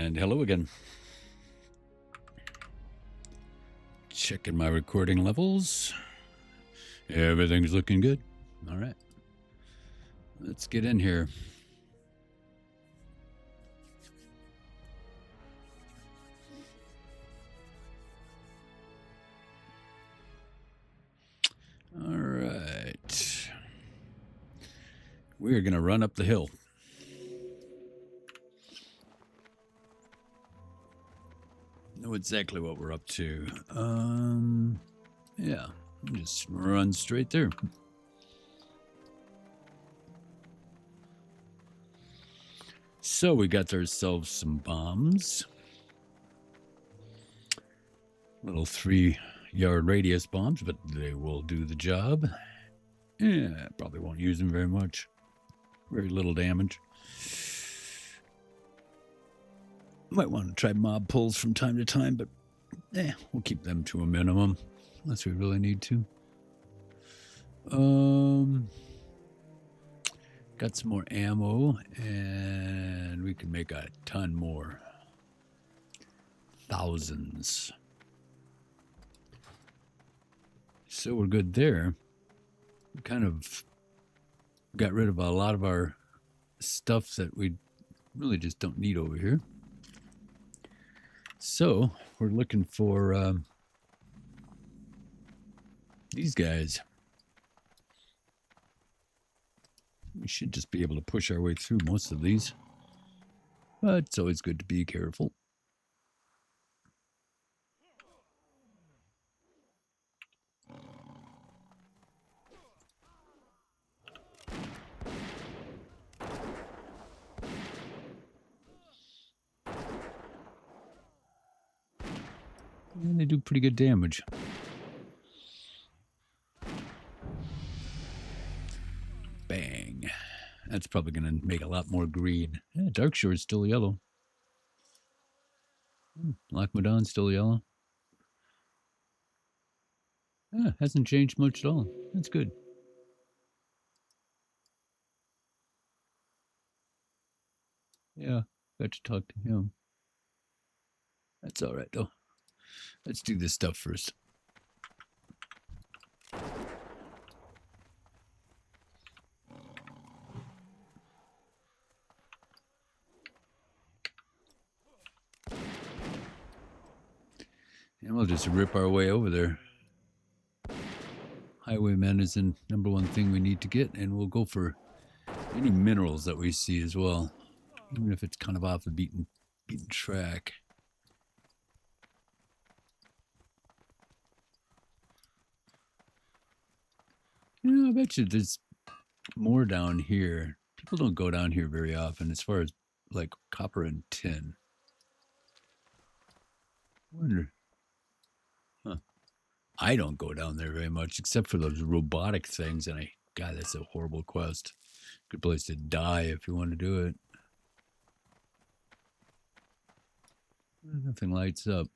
And hello again. Checking my recording levels. Everything's looking good. All right. Let's get in here. All right. We're going to run up the hill. Know exactly what we're up to. Yeah, just run straight there. So we got ourselves some bombs. Little 3-yard radius bombs, but they will do the job. Yeah, probably won't use them very much. Very little damage. Might want to try mob pulls from time to time, but we'll keep them to a minimum unless we really need to. Got some more ammo, and we can make a ton more. Thousands. So we're good there. We kind of got rid of a lot of our stuff that we really just don't need over here. So we're looking for these guys. We should just be able to push our way through most of these, but it's always good to be careful. And they do pretty good damage. Bang. That's probably going to make a lot more green. Yeah, Dark Shore is still yellow. Black Madon's still yellow. Yeah, hasn't changed much at all. That's good. Yeah, got to talk to him. That's all right, though. Let's do this stuff first. And we'll just rip our way over there. Highwayman is the #1 thing we need to get, and we'll go for any minerals that we see as well, even if it's kind of off the beaten track. Yeah, I bet you there's more down here. People don't go down here very often as far as like copper and tin. I wonder. Huh. I don't go down there very much except for those robotic things, and God, that's a horrible quest. Good place to die if you want to do it. Nothing lights up.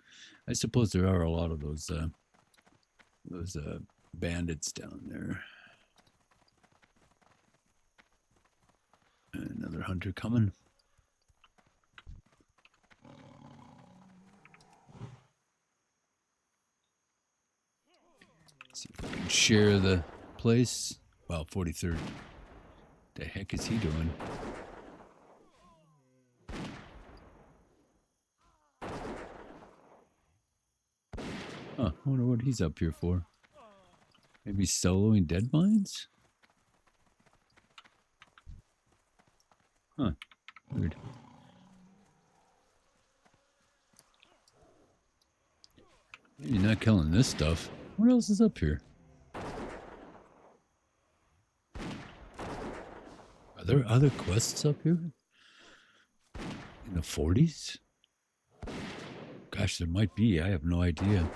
I suppose there are a lot of those bandits down there. Another hunter coming. See if we can share the place. Wow, 43rd. The heck is he doing? Huh, I wonder what he's up here for. Maybe soloing dead mines? Huh, weird. You're not killing this stuff. What else is up here? Are there other quests up here? In the 40s? Gosh, there might be. I have no idea.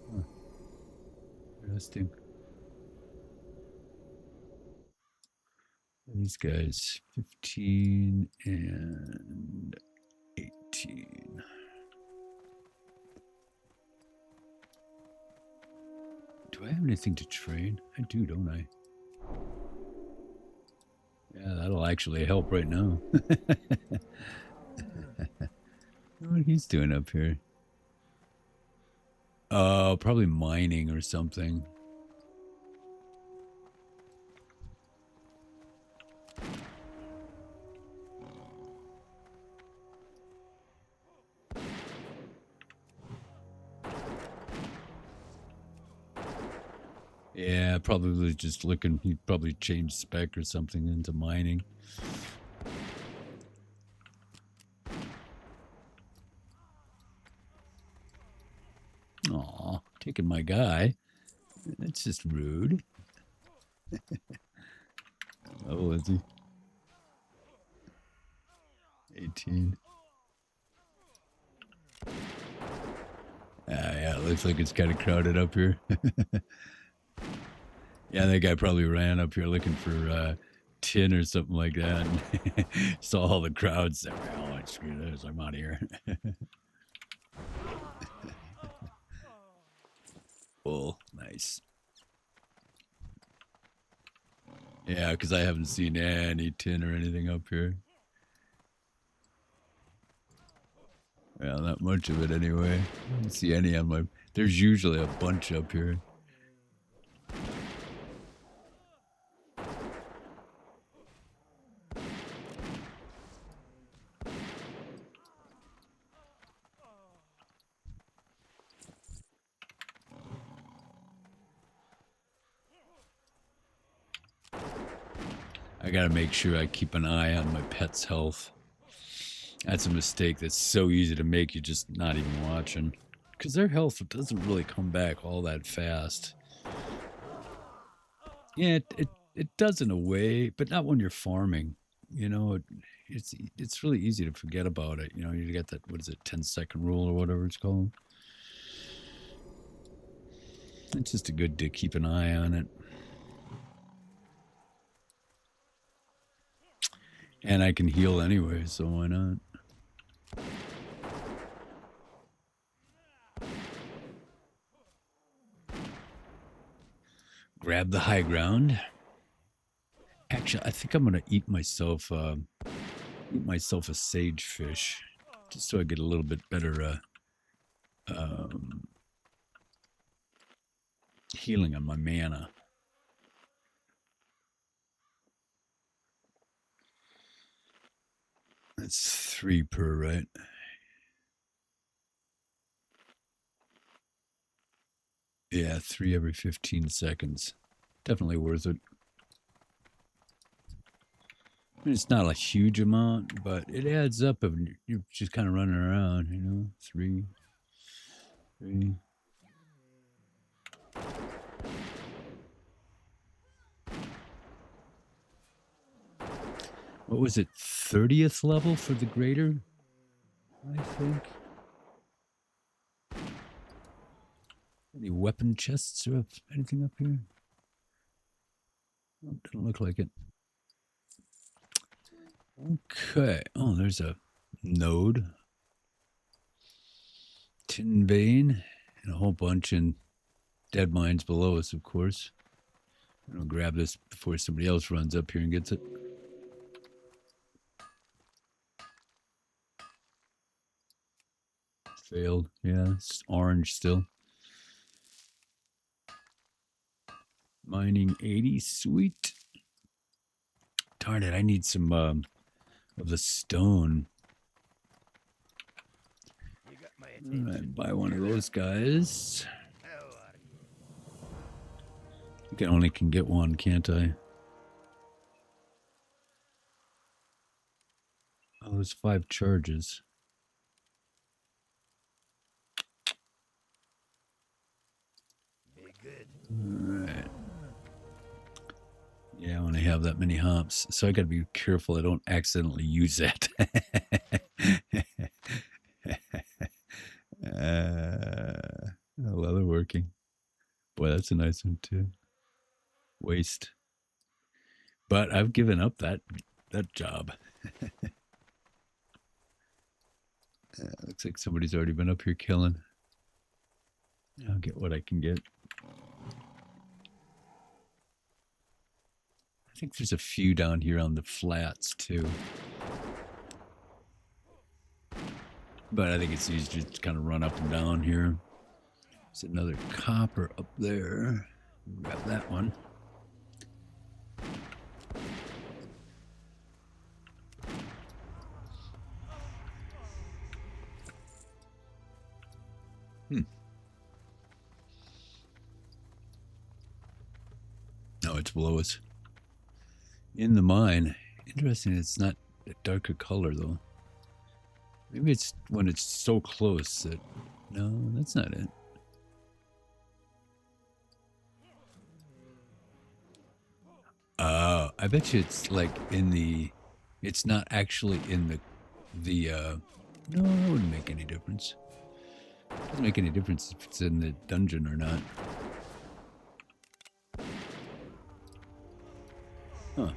Huh. Interesting. These guys, 15 and 18. Do I have anything to train? I do, don't I? Yeah, that'll actually help right now. What he's doing up here? Probably mining or something. Yeah, probably just looking. He'd probably change spec or something into mining. Aw, taking my guy. That's just rude. Oh, is he? 18. Yeah, it looks like it's kind of crowded up here. Yeah, that guy probably ran up here looking for tin or something like that. And saw all the crowds. Said, well, screw this. I'm out of here. Oh, nice. Yeah, because I haven't seen any tin or anything up here. Yeah, not much of it anyway. I don't see any on my... There's usually a bunch up here. I gotta make sure I keep an eye on my pet's health. That's a mistake that's so easy to make, you're just not even watching. Because their health doesn't really come back all that fast. Yeah, it does in a way, but not when you're farming. You know, it's really easy to forget about it. You know, you got that, what is it, 10-second rule or whatever it's called. It's just a good to keep an eye on it. And I can heal anyway, so why not? Grab the high ground. Actually, I think I'm gonna eat myself a sage fish, just so I get a little bit better healing on my mana. That's 3 per, right? Yeah, 3 every 15 seconds. Definitely worth it. I mean, it's not a huge amount, but it adds up if you're just kind of running around, you know? 3. What was it? 30th level for the greater, I think. Any weapon chests or anything up here? Oh, doesn't look like it. Okay. Oh, there's a node. Tin vein. And a whole bunch in dead mines below us, of course. I'll grab this before somebody else runs up here and gets it. Failed. Yeah, it's orange still. Mining 80. Sweet. Darn it, I need some of the stone. All right, buy one of those guys. I think I only can get one, can't I? Oh, there's 5 charges. Alright. Yeah, I want to have that many hops, so I got to be careful I don't accidentally use that. Leather working. Boy, that's a nice one too. Waste. But I've given up that job. Looks like somebody's already been up here killing. I'll get what I can get. I think there's a few down here on the flats too. But I think it's easier to kind of run up and down here. There's another copper up there. Grab that one. No, it's below us. In the mine. Interesting, it's not a darker color though. Maybe it's when it's so close that... No, that's not it. I bet you it's like in the... It's not actually in the no, that wouldn't make any difference. It doesn't make any difference if it's in the dungeon or not. Huh.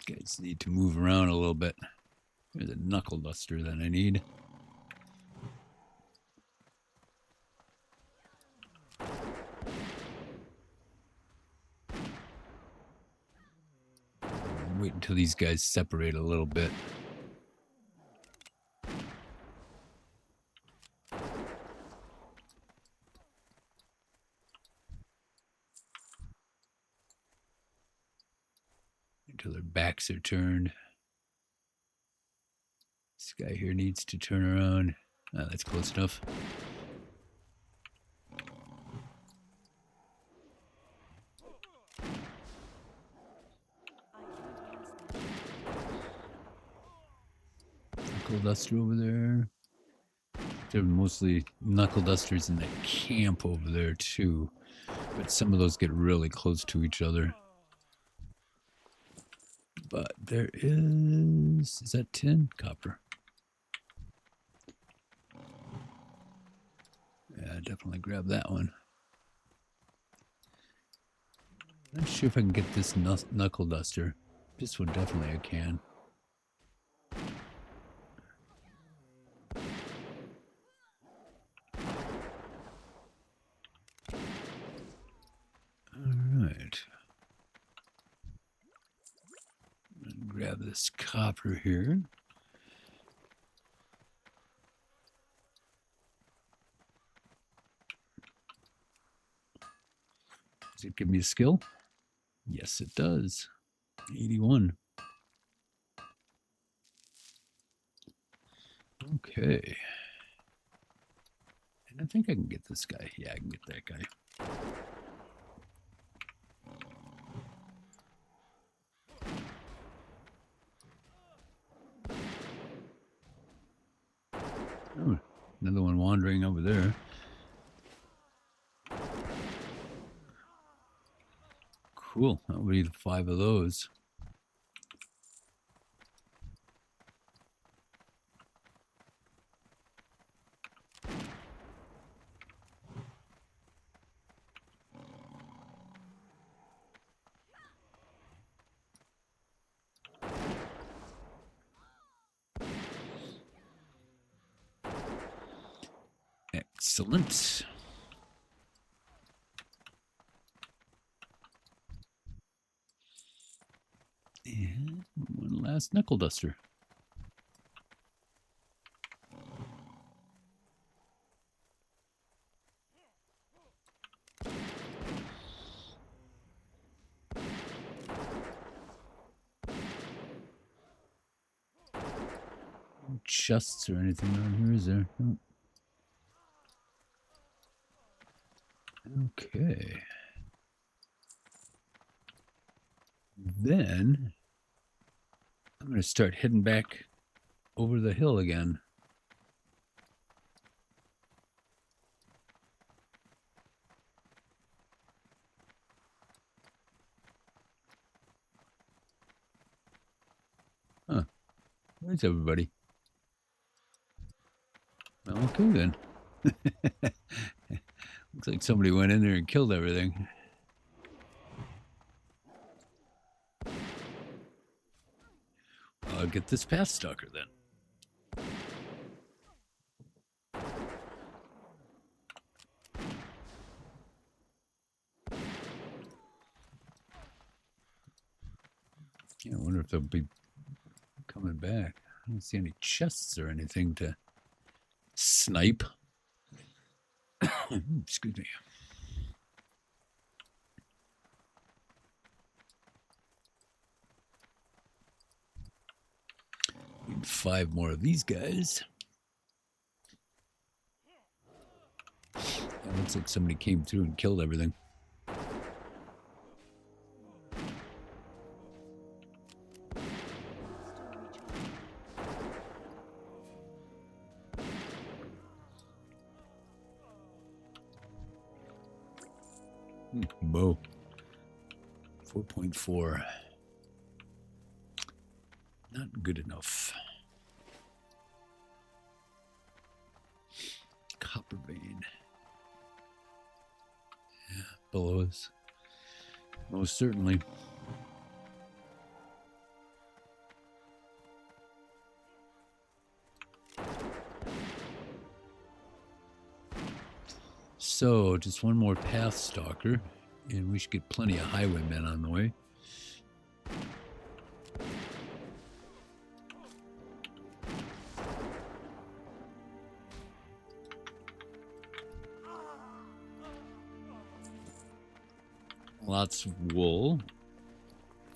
Guys need to move around a little bit. There's a knuckle duster that I need. Wait until these guys separate a little bit. Until their backs are turned. This guy here needs to turn around. Oh, that's close enough. Knuckle duster over there. There are mostly knuckle dusters in the camp over there too. But some of those get really close to each other. But there is that tin? Copper. Yeah, definitely grab that one. Not sure if I can get this knuckle duster. This one definitely I can. Alright. Grab this copper here. Does it give me a skill? Yes, it does. 81. Okay. And I think I can get this guy. Yeah, I can get that guy. Oh, another one wandering over there. Cool. That would be 5 of those. Excellent. And one last knuckle duster. No chests or anything around here, is there? No. Okay. Then I'm going to start heading back over the hill again. Huh. Where's everybody? Okay then. Looks like somebody went in there and killed everything. I'll get this path stalker then. Yeah, I wonder if they'll be coming back. I don't see any chests or anything to snipe. Excuse me. Need 5 more of these guys. It looks like somebody came through and killed everything. Bow. 4.4. Not good enough. Copper vein. Yeah, below us. Most certainly. So, just one more path stalker, and we should get plenty of highwaymen on the way. Lots of wool.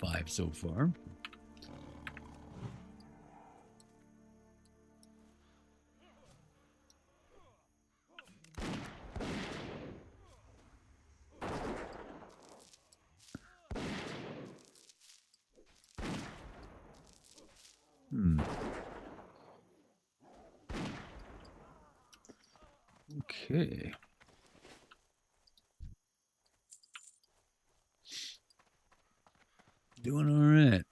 5 so far. Okay. Doing all right.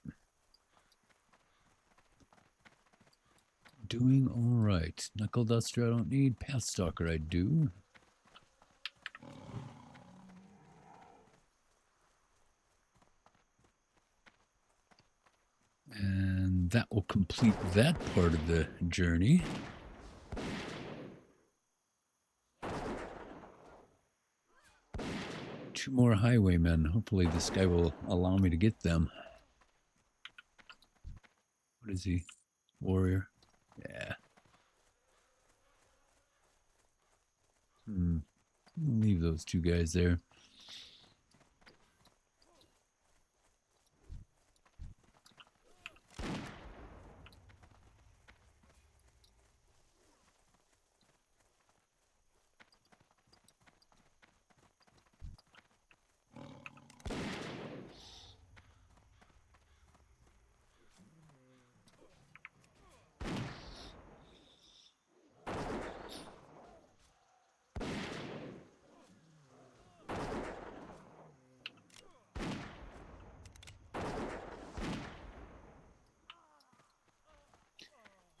Doing all right. Knuckle Duster I don't need. Path Stalker I do. And that will complete that part of the journey. Two more highwaymen. Hopefully this guy will allow me to get them. What is he? Warrior? Yeah. Leave those 2 guys there.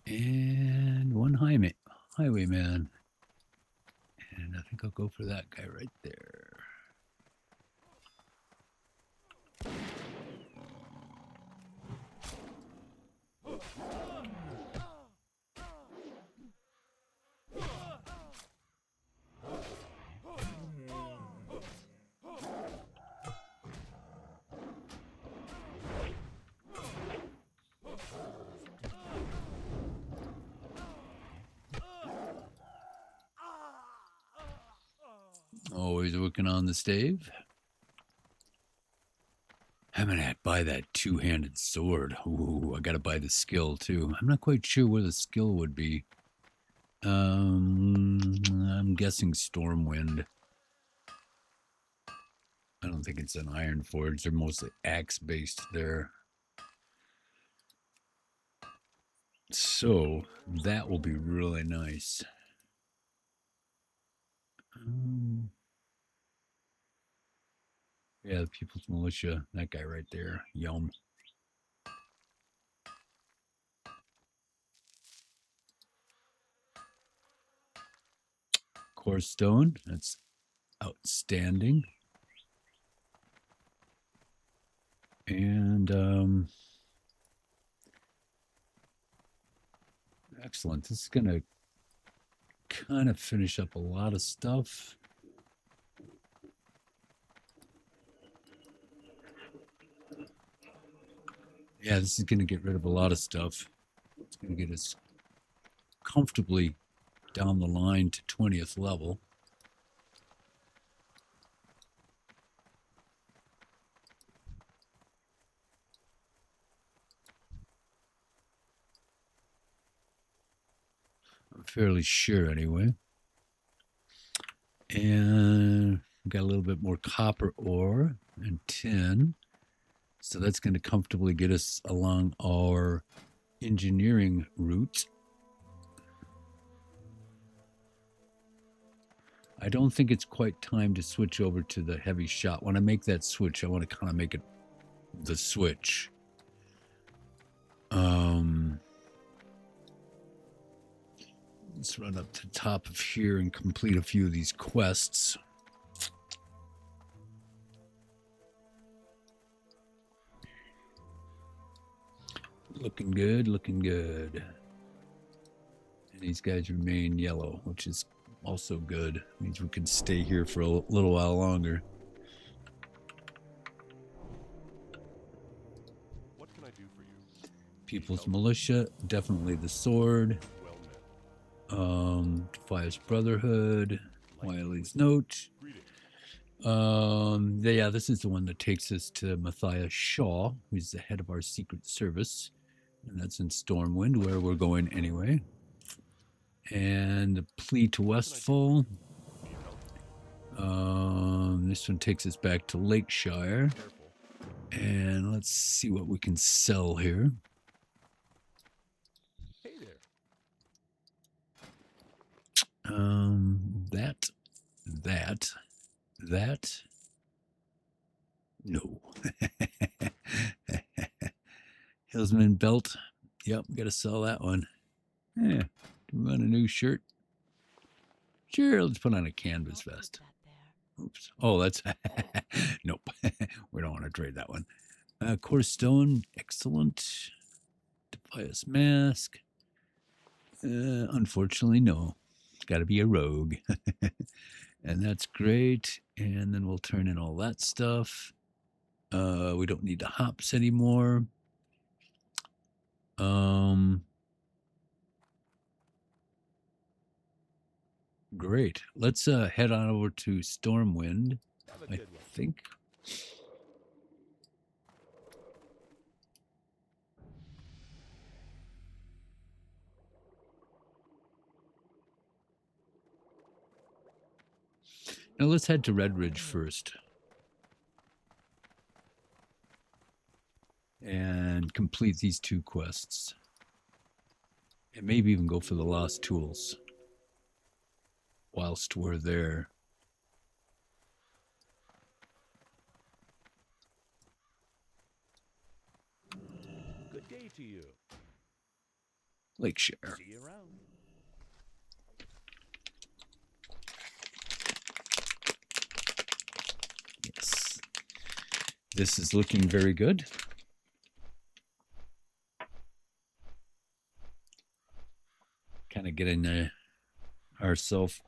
And 1 highwayman. And I think I'll go for that guy right there. Always working on the stave. I'm gonna buy that 2-handed sword. Ooh, I gotta buy the skill too. I'm not quite sure where the skill would be. I'm guessing Stormwind. I don't think it's an Iron Forge. They're mostly axe-based there. So, that will be really nice. Yeah, the People's Militia. That guy right there. Yum. Core Stone. That's outstanding. And, excellent. This is going to kind of finish up a lot of stuff. Yeah, this is going to get rid of a lot of stuff. It's going to get us comfortably down the line to 20th level. I'm fairly sure anyway. And we've got a little bit more copper ore and tin. So that's going to comfortably get us along our engineering route. I don't think it's quite time to switch over to the heavy shot. When I make that switch, I want to kind of make it the switch. Let's run up to the top of here and complete a few of these quests. Looking good, looking good. And these guys remain yellow, which is also good. Means we can stay here for a little while longer. What can I do for you? People's Militia, definitely the sword. Defias Brotherhood, Wiley's Note. Yeah, this is the one that takes us to Matthias Shaw, who's the head of our Secret Service. And that's in Stormwind, where we're going anyway. And the Plea to Westfall. This one takes us back to Lakeshire. And let's see what we can sell here. Hey there. That. No. Hillsman belt. Yep, got to sell that one. Yeah, do we want a new shirt? Sure, let's put on a canvas vest. Oops. Oh, that's... Nope. We don't want to trade that one. Core Stone, excellent. Defias Mask. Unfortunately, no. Got to be a rogue. And that's great. And then we'll turn in all that stuff. We don't need the hops anymore. Great. Let's head on over to Stormwind, I think. Now let's head to Red Ridge first. And complete these 2 quests. And maybe even go for the Lost Tools whilst we're there. Good day to you. Lakeshire. See you around. Yes. This is looking very good. Kind of getting ourselves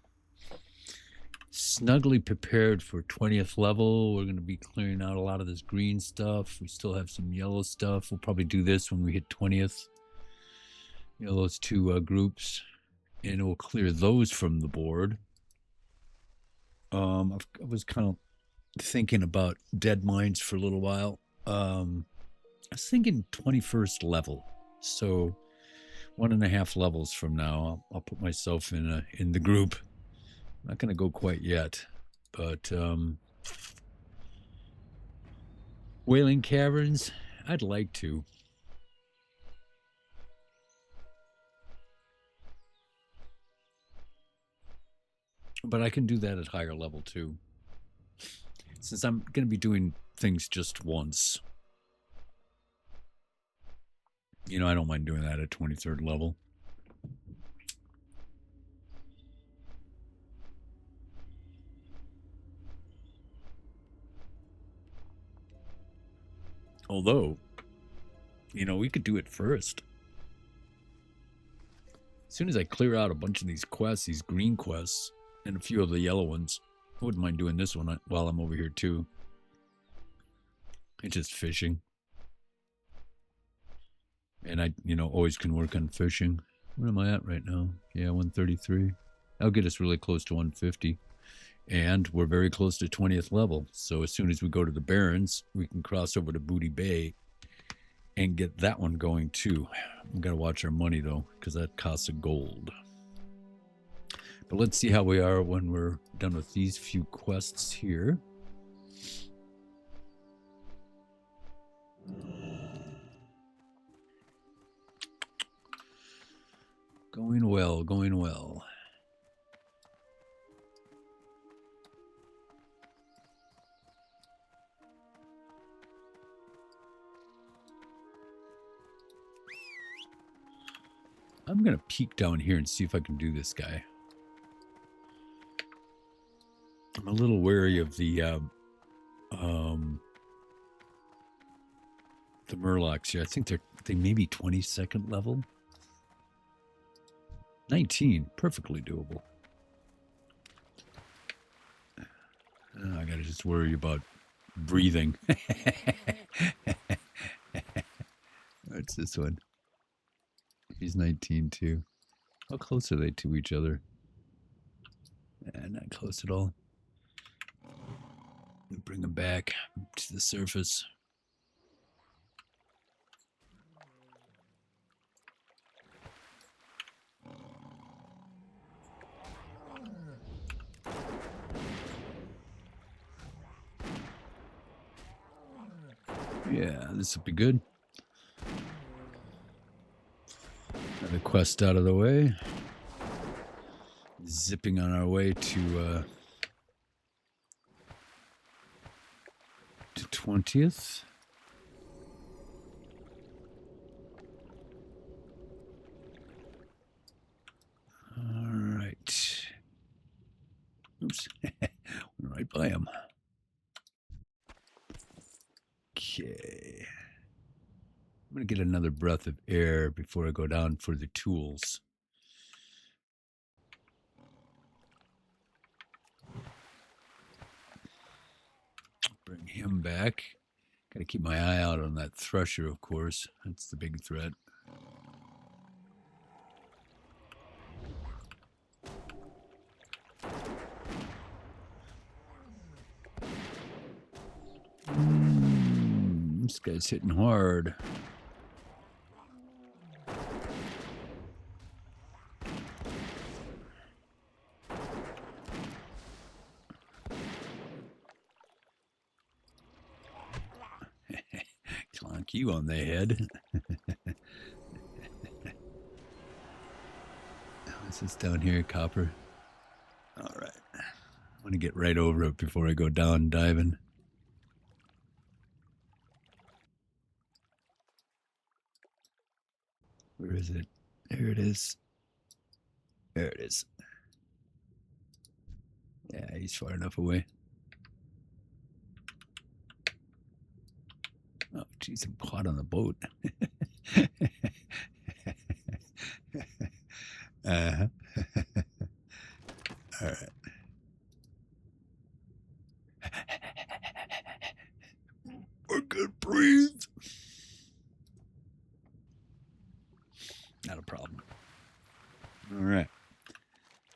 snugly prepared for 20th level. We're going to be clearing out a lot of this green stuff. We still have some yellow stuff. We'll probably do this when we hit 20th. You know, those 2 groups. And we'll clear those from the board. I was kind of thinking about dead mines for a little while. I was thinking 21st level. So 1.5 levels from now, I'll put myself in the group. I'm not going to go quite yet, but Wailing Caverns, I'd like to. But I can do that at higher level too. Since I'm going to be doing things just once. You know, I don't mind doing that at 23rd level. Although, you know, we could do it first. As soon as I clear out a bunch of these quests, these green quests, and a few of the yellow ones, I wouldn't mind doing this one while I'm over here too. It's just fishing. And I, always can work on fishing. Where am I at right now? Yeah, 133. That'll get us really close to 150. And we're very close to 20th level. So as soon as we go to the Barrens, we can cross over to Booty Bay and get that one going too. We got to watch our money though, because that costs a gold. But let's see how we are when we're done with these few quests here. Going well, going well. I'm going to peek down here and see if I can do this guy. I'm a little wary of the Murlocs here. I think they may be 22nd level. 19, perfectly doable. I gotta just worry about breathing. What's this one? He's 19 too. How close are they to each other? Not close at all. Bring them back to the surface. Yeah, this will be good. Another quest out of the way. Zipping on our way to 20th. All right. Oops. Went right by him. Okay. I'm going to get another breath of air before I go down for the tools. Bring him back. Got to keep my eye out on that thresher, of course. That's the big threat. This guy's hitting hard. Clonk you on the head. What's this down here, copper? All right. I want to get right over it before I go down diving. Where is it? There it is. There it is. Yeah, he's far enough away. Oh, geez, I'm caught on the boat. Uh-huh. All right. I can breathe. Not a problem. All right.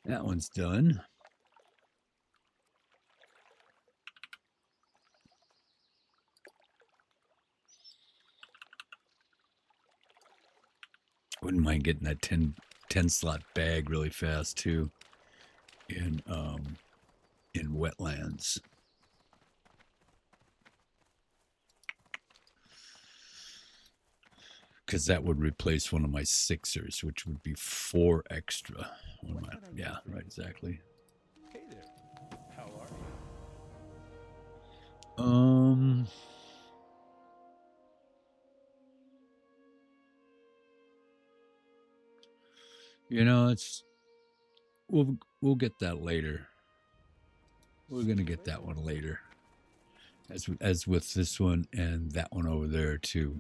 That one's done. Wouldn't mind getting that 10 slot bag really fast too in wetlands. Because that would replace one of my sixers, which would be 4 extra. Yeah, right, exactly. Hey there. How are you? We'll get that later. We're gonna get that one later. As with this one and that one over there too.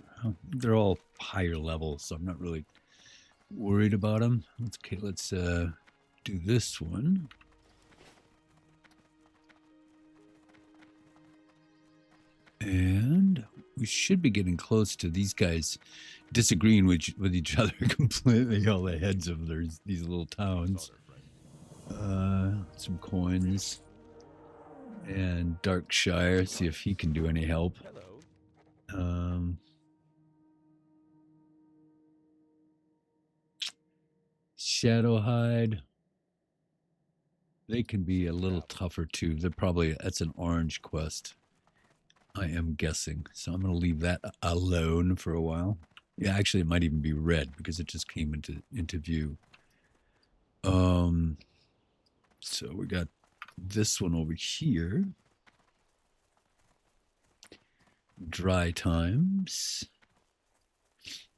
They're all higher levels, so I'm not really worried about them. Let's do this one. And we should be getting close to these guys disagreeing with each other completely. All the heads of these little towns. Some coins. And Darkshire, see if he can do any help. Hello. Shadowhide. They can be a little tougher too. They're probably, that's an orange quest, I am guessing. So I'm going to leave that alone for a while. Yeah, actually, it might even be red because it just came into view. So we got this one over here. Dry times.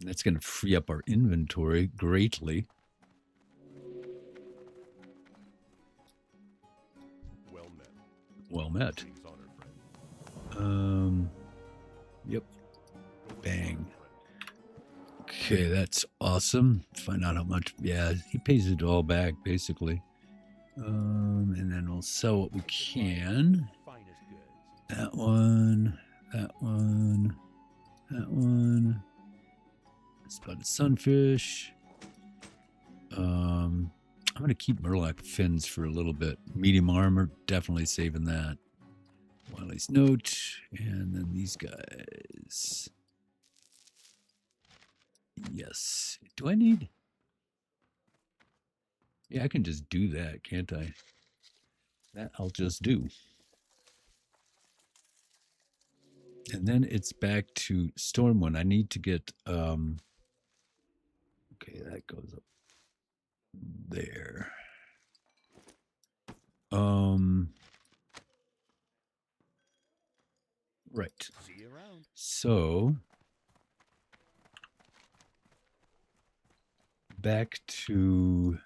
That's going to free up our inventory greatly. Well met. Yep. Bang. Okay, that's awesome. Find out how much. Yeah, he pays it all back, basically. And then we'll sell what we can. That one, that one, that one. Spotted sunfish. I'm going to keep Murloc fins for a little bit. Medium armor, definitely saving that. Wiley's note, and then these guys. Yes. Do I need? Yeah, I can just do that, can't I? That I'll just do. And then it's back to Stormwind. I need to get, okay, that goes up there. Right. See you around. So back to,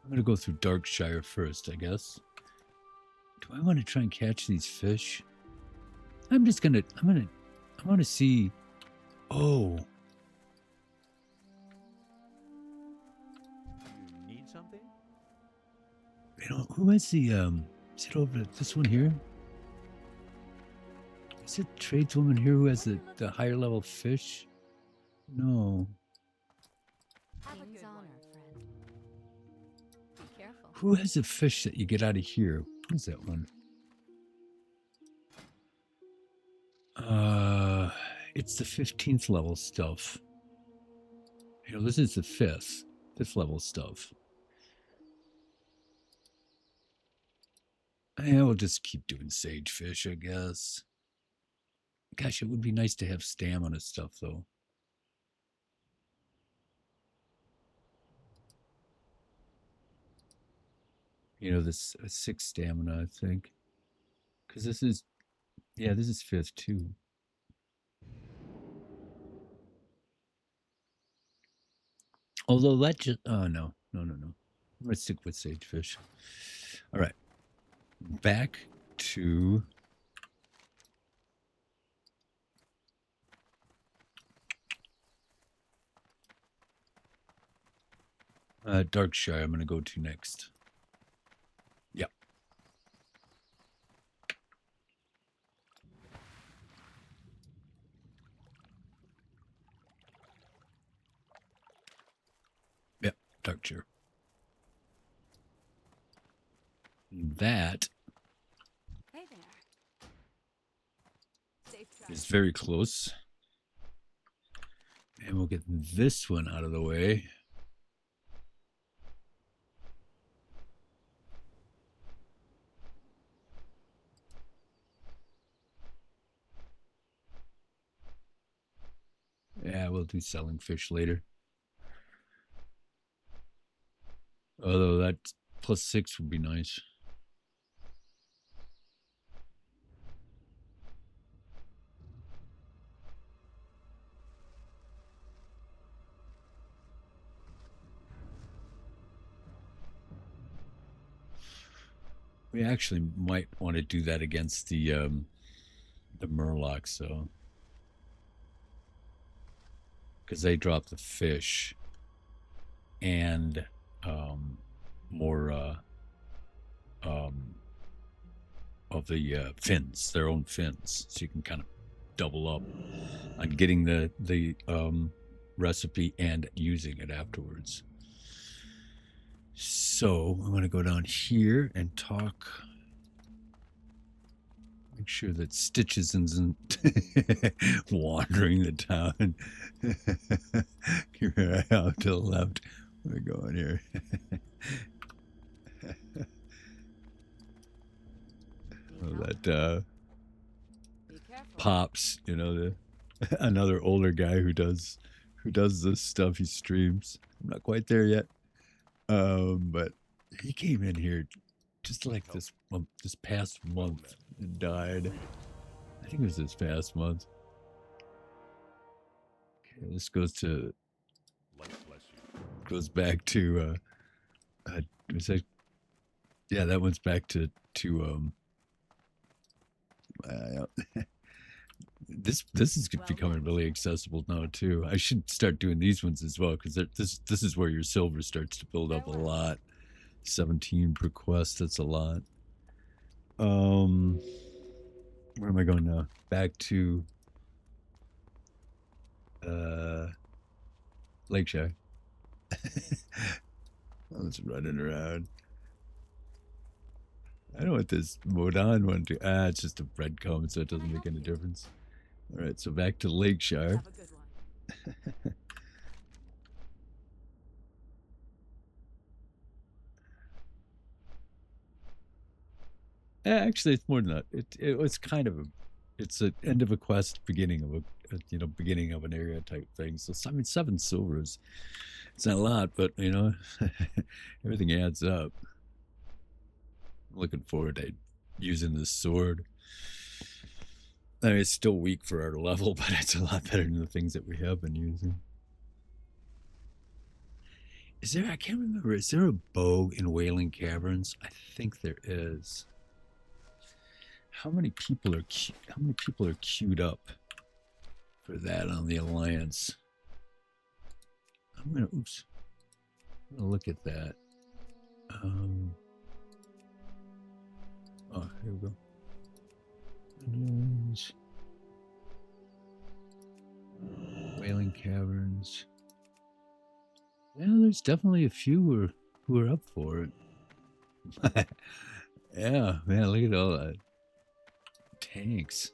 I'm gonna go through Darkshire first, I guess. Do I want to try and catch these fish? I want to see. Oh, You need something? you know, who has the, is it over at this one here? Is it tradeswoman here who has the higher level fish? No. King's honor, friend. Be careful. Who has the fish that you get out of here? What is that one? It's the 15th level stuff. You know, this is the 5th level stuff. I will just keep doing sagefish, I guess. Gosh, it would be nice to have stamina stuff, though. You know, this 6 stamina, I think. Because this is, yeah, this is 5th, too. Although that just, oh, no. I'm going to stick with sagefish. All right. Back to Darkshire. I'm going to go to next. Yep. Yep, Darkshire. That Hey there. Safe travel. is very close. And we'll get this one out of the way. Yeah, we'll do selling fish later. Although that +6 would be nice. We actually might want to do that against the Murlocs, so because they drop the fish and more fins, their own fins, so you can kind of double up on getting the recipe and using it afterwards. So I'm going to go down here and talk. Make sure that Stitches isn't wandering the town. Keep your eye out to the left. Where are we going here? Oh, that Be careful. Pops, you know, another older guy who does this stuff. He streams. I'm not quite there yet, but he came in here just like this past month and died. I think it was this past month. Okay, this goes back to yeah, that one's back to this is becoming really accessible now too. I should start doing these ones as well, because this is where your silver starts to build up a lot. 17 per quest, that's a lot. Where am I going now? Back to Lakeshire. I was running around. I don't want this Modan one to. It's just a breadcrumb, so it doesn't make any difference. All right, so back to Lakeshire. Have a good one. Actually, it's more than that. It was kind of it's an end of a quest, beginning of a beginning of an area type thing. So I mean, 7 silvers. It's not a lot, but you know, everything adds up. I'm looking forward to using this sword. I mean, it's still weak for our level, but it's a lot better than the things that we have been using. Is there? I can't remember. Is there a bow in Wailing Caverns? I think there is. How many people are queued up for that on the Alliance? I'm gonna look at that. Oh, here we go. Wailing Caverns. Well, there's definitely a few who are up for it. Yeah, man, look at all that. Tanks.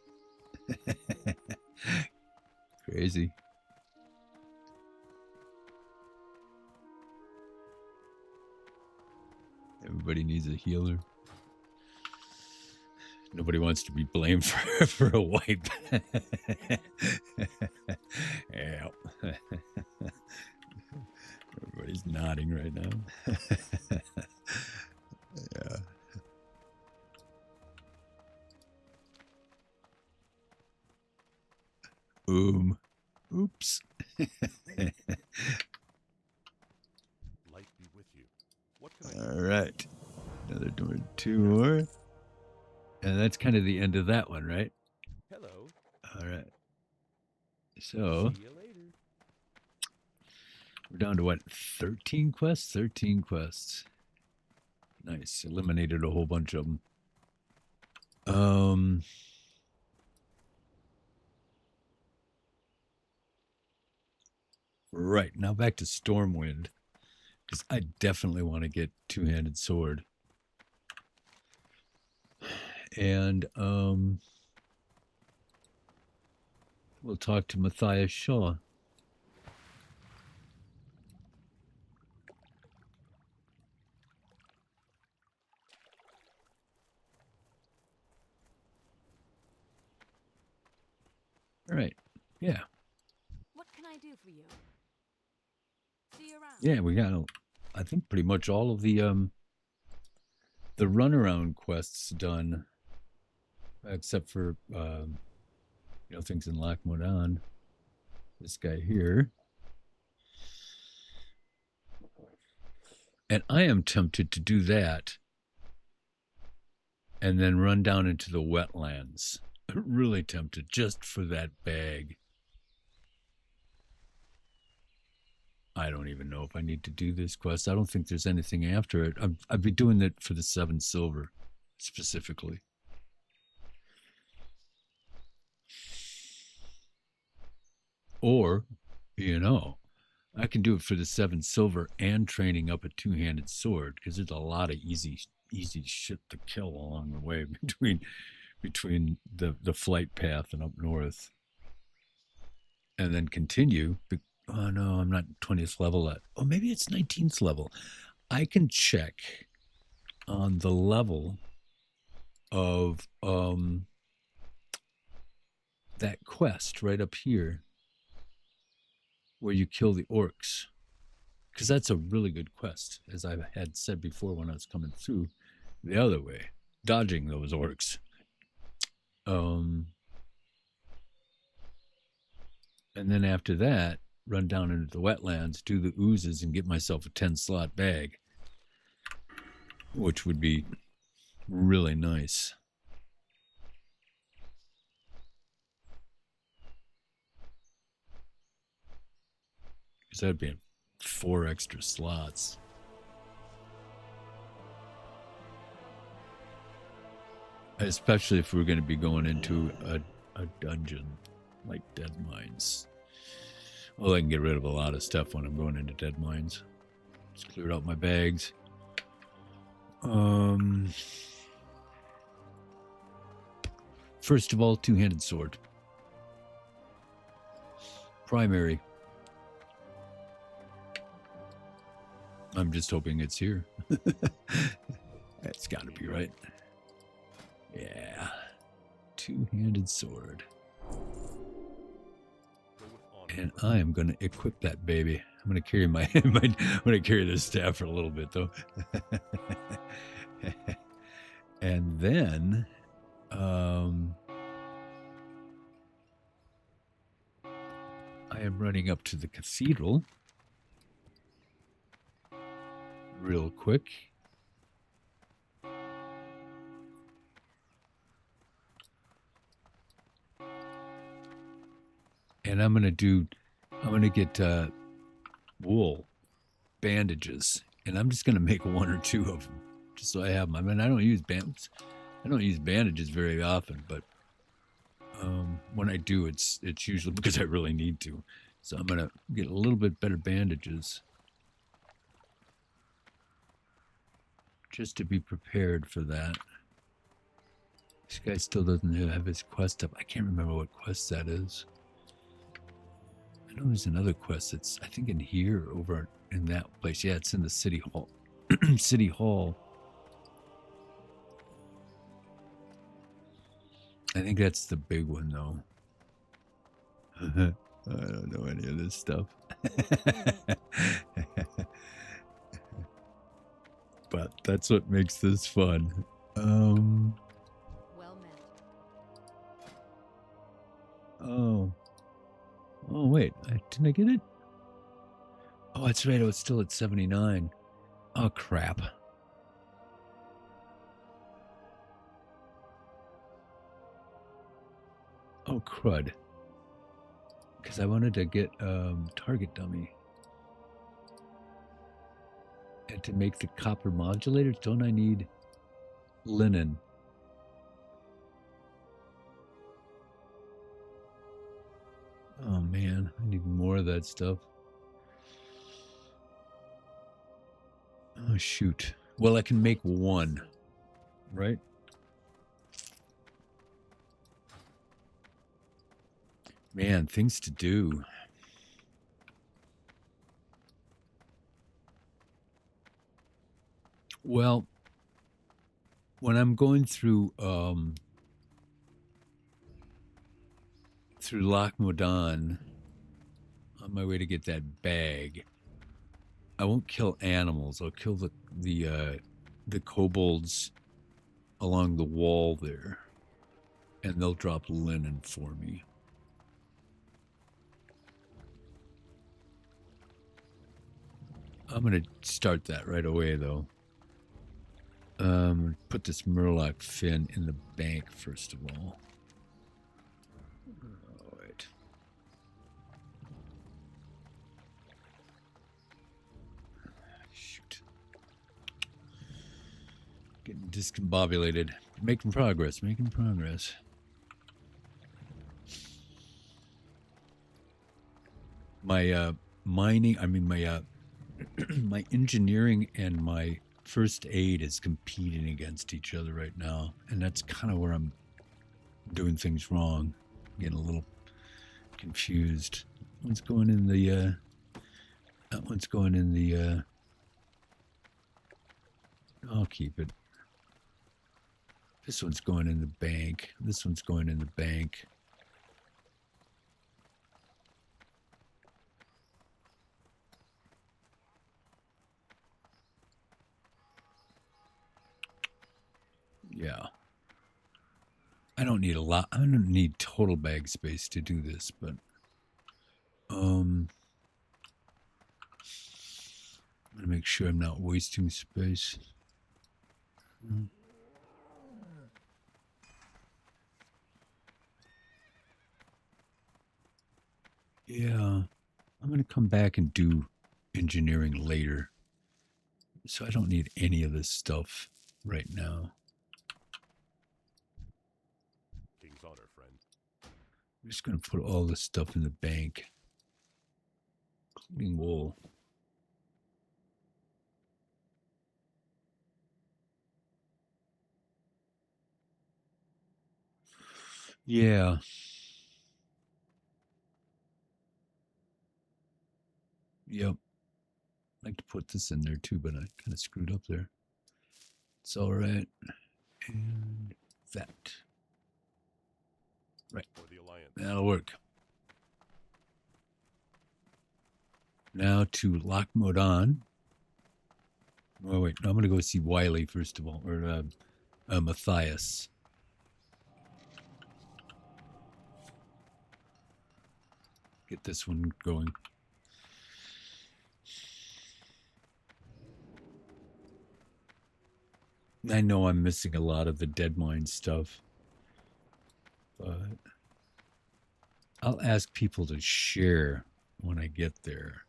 Crazy. Everybody needs a healer. Nobody wants to be blamed for a wipe. Yeah. Everybody's nodding right now. Yeah. Oops. Light be with you. What can I do? All right. Another door, 2 more. And that's kind of the end of that one, right? Hello. All right. So See you later. we're down to what? 13 quests? 13 quests. Nice. Eliminated a whole bunch of them. Right. Now back to Stormwind. Because I definitely want to get two-handed sword. And we'll talk to Matthias Shaw. All right. Yeah. What can I do for you? See you around. Yeah, we got, I think, pretty much all of the runaround quests done, except for things in Loch Modan. This guy here, and I am tempted to do that, and then run down into the wetlands. Really tempted, just for that bag. I don't even know if I need to do this quest. I don't think there's anything after it. I'd be doing it for the 7 silver, specifically. Or, you know, I can do it for the 7 silver and training up a two-handed sword, because there's a lot of easy shit to kill along the way between the flight path and up north. And then continue. Oh no, I'm not 20th level yet. Oh, maybe it's 19th level. I can check on the level of that quest right up here where you kill the orcs, because that's a really good quest, as I had said before when I was coming through the other way, dodging those orcs. And then after that, run down into the wetlands, do the oozes, and get myself a 10-slot bag, which would be really nice. Because that'd be 4 extra slots. Especially if we're going to be going into a dungeon like Dead Mines. Well, I can get rid of a lot of stuff when I'm going into Dead Mines. Just cleared out my bags. First of all, two-handed sword. Primary. I'm just hoping it's here. That's got to be right. Yeah. Two-handed sword. And I am going to equip that baby. I'm going to carry I'm going to carry this staff for a little bit, though. And then, I am running up to the cathedral real quick. And I'm going to get wool bandages, and I'm just going to make 1 or 2 of them just so I have them. I mean, I don't use bandages very often, but when I do, it's usually because I really need to. So I'm going to get a little bit better bandages just to be prepared for that. This guy still doesn't have his quest up. I can't remember what quest that is. I know there's another quest that's, I think, in here, over in that place. Yeah, it's in the city hall. City hall. I think that's the big one, though. I don't know any of this stuff. But that's what makes this fun. Well met. Oh, wait. Didn't I get it? Oh, that's right. I was still at 79. Oh, crap. Oh, crud. Because I wanted to get target dummy. And to make the copper modulators, don't I need linen? Oh, man. I need more of that stuff. Oh, shoot. Well, I can make 1, right? Man, things to do. Well, when I'm going through Loch Modan on my way to get that bag, I won't kill animals. I'll kill the kobolds along the wall there, and they'll drop linen for me. I'm gonna start that right away, though. Put this Murloc fin in the bank first of all. Oh, wait. Shoot. Getting discombobulated. Making progress. my mining, I mean my my engineering and my first aid is competing against each other right now, and that's kind of where I'm doing things wrong. Getting a little confused. One's going in the that one's going in the I'll keep it. This one's going in the bank. This one's going in the bank. Yeah. I don't need a lot. I don't need total bag space to do this, but I'm gonna make sure I'm not wasting space. Yeah, I'm gonna come back and do engineering later, so I don't need any of this stuff right now. King's honor, friend. I'm just gonna put all this stuff in the bank, including wool. Yeah. Yep. I'd like to put this in there too, but I kind of screwed up there. It's all right. And that. Right. For the Alliance. That'll work. Now to lock mode on. Oh, wait. I'm going to go see Wiley first of all, or Matthias. Get this one going. I know I'm missing a lot of the Dead Mine stuff, but I'll ask people to share when I get there.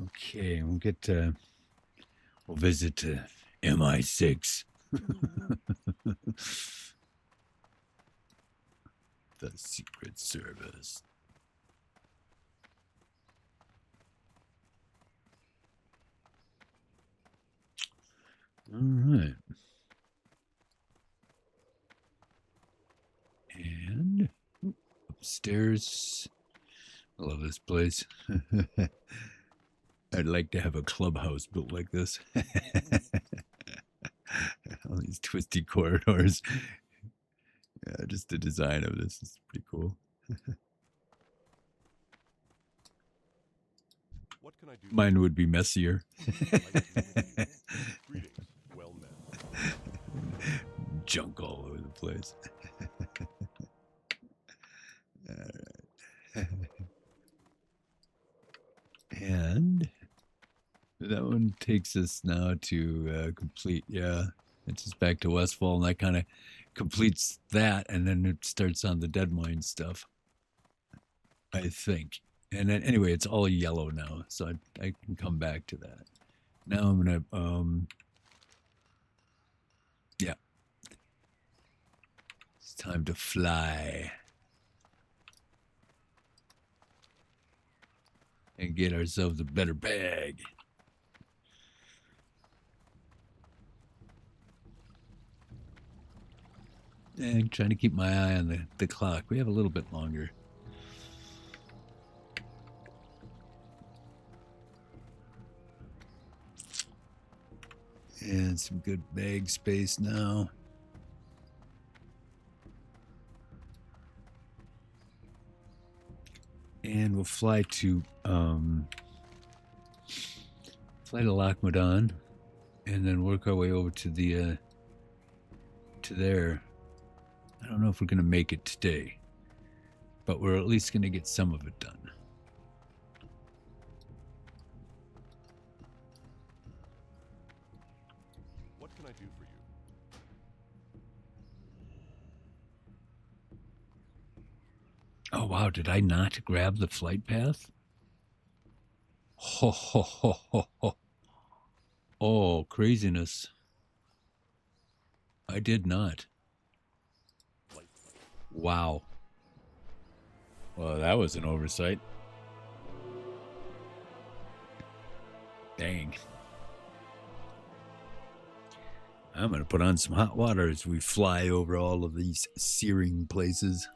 Okay, we'll get we'll visit MI6. The Secret Service. All right. And upstairs. I love this place. I'd like to have a clubhouse built like this. All these twisty corridors. Yeah, just the design of this is pretty cool. What can I do? Mine would be messier. Greetings, well met. Junk all over the place. All right. And that one takes us now to complete, yeah, it's just back to Westfall, and that kind of completes that, and then it starts on the Dead Mine stuff, I think. And then, anyway, it's all yellow now, so I can come back to that. Now I'm going to, yeah. It's time to fly. And get ourselves a better bag. And trying to keep my eye on the clock. We have a little bit longer. And some good bag space now. And we'll fly to Lockmadon, and then work our way over to the to there. I don't know if we're gonna make it today, but we're at least gonna get some of it done. What can I do for you? Oh, wow. Did I not grab the flight path? Ho, ho, ho, ho, ho. Oh, craziness. I did not. Wow. Well, that was an oversight. Dang. I'm going to put on some hot water as we fly over all of these searing places.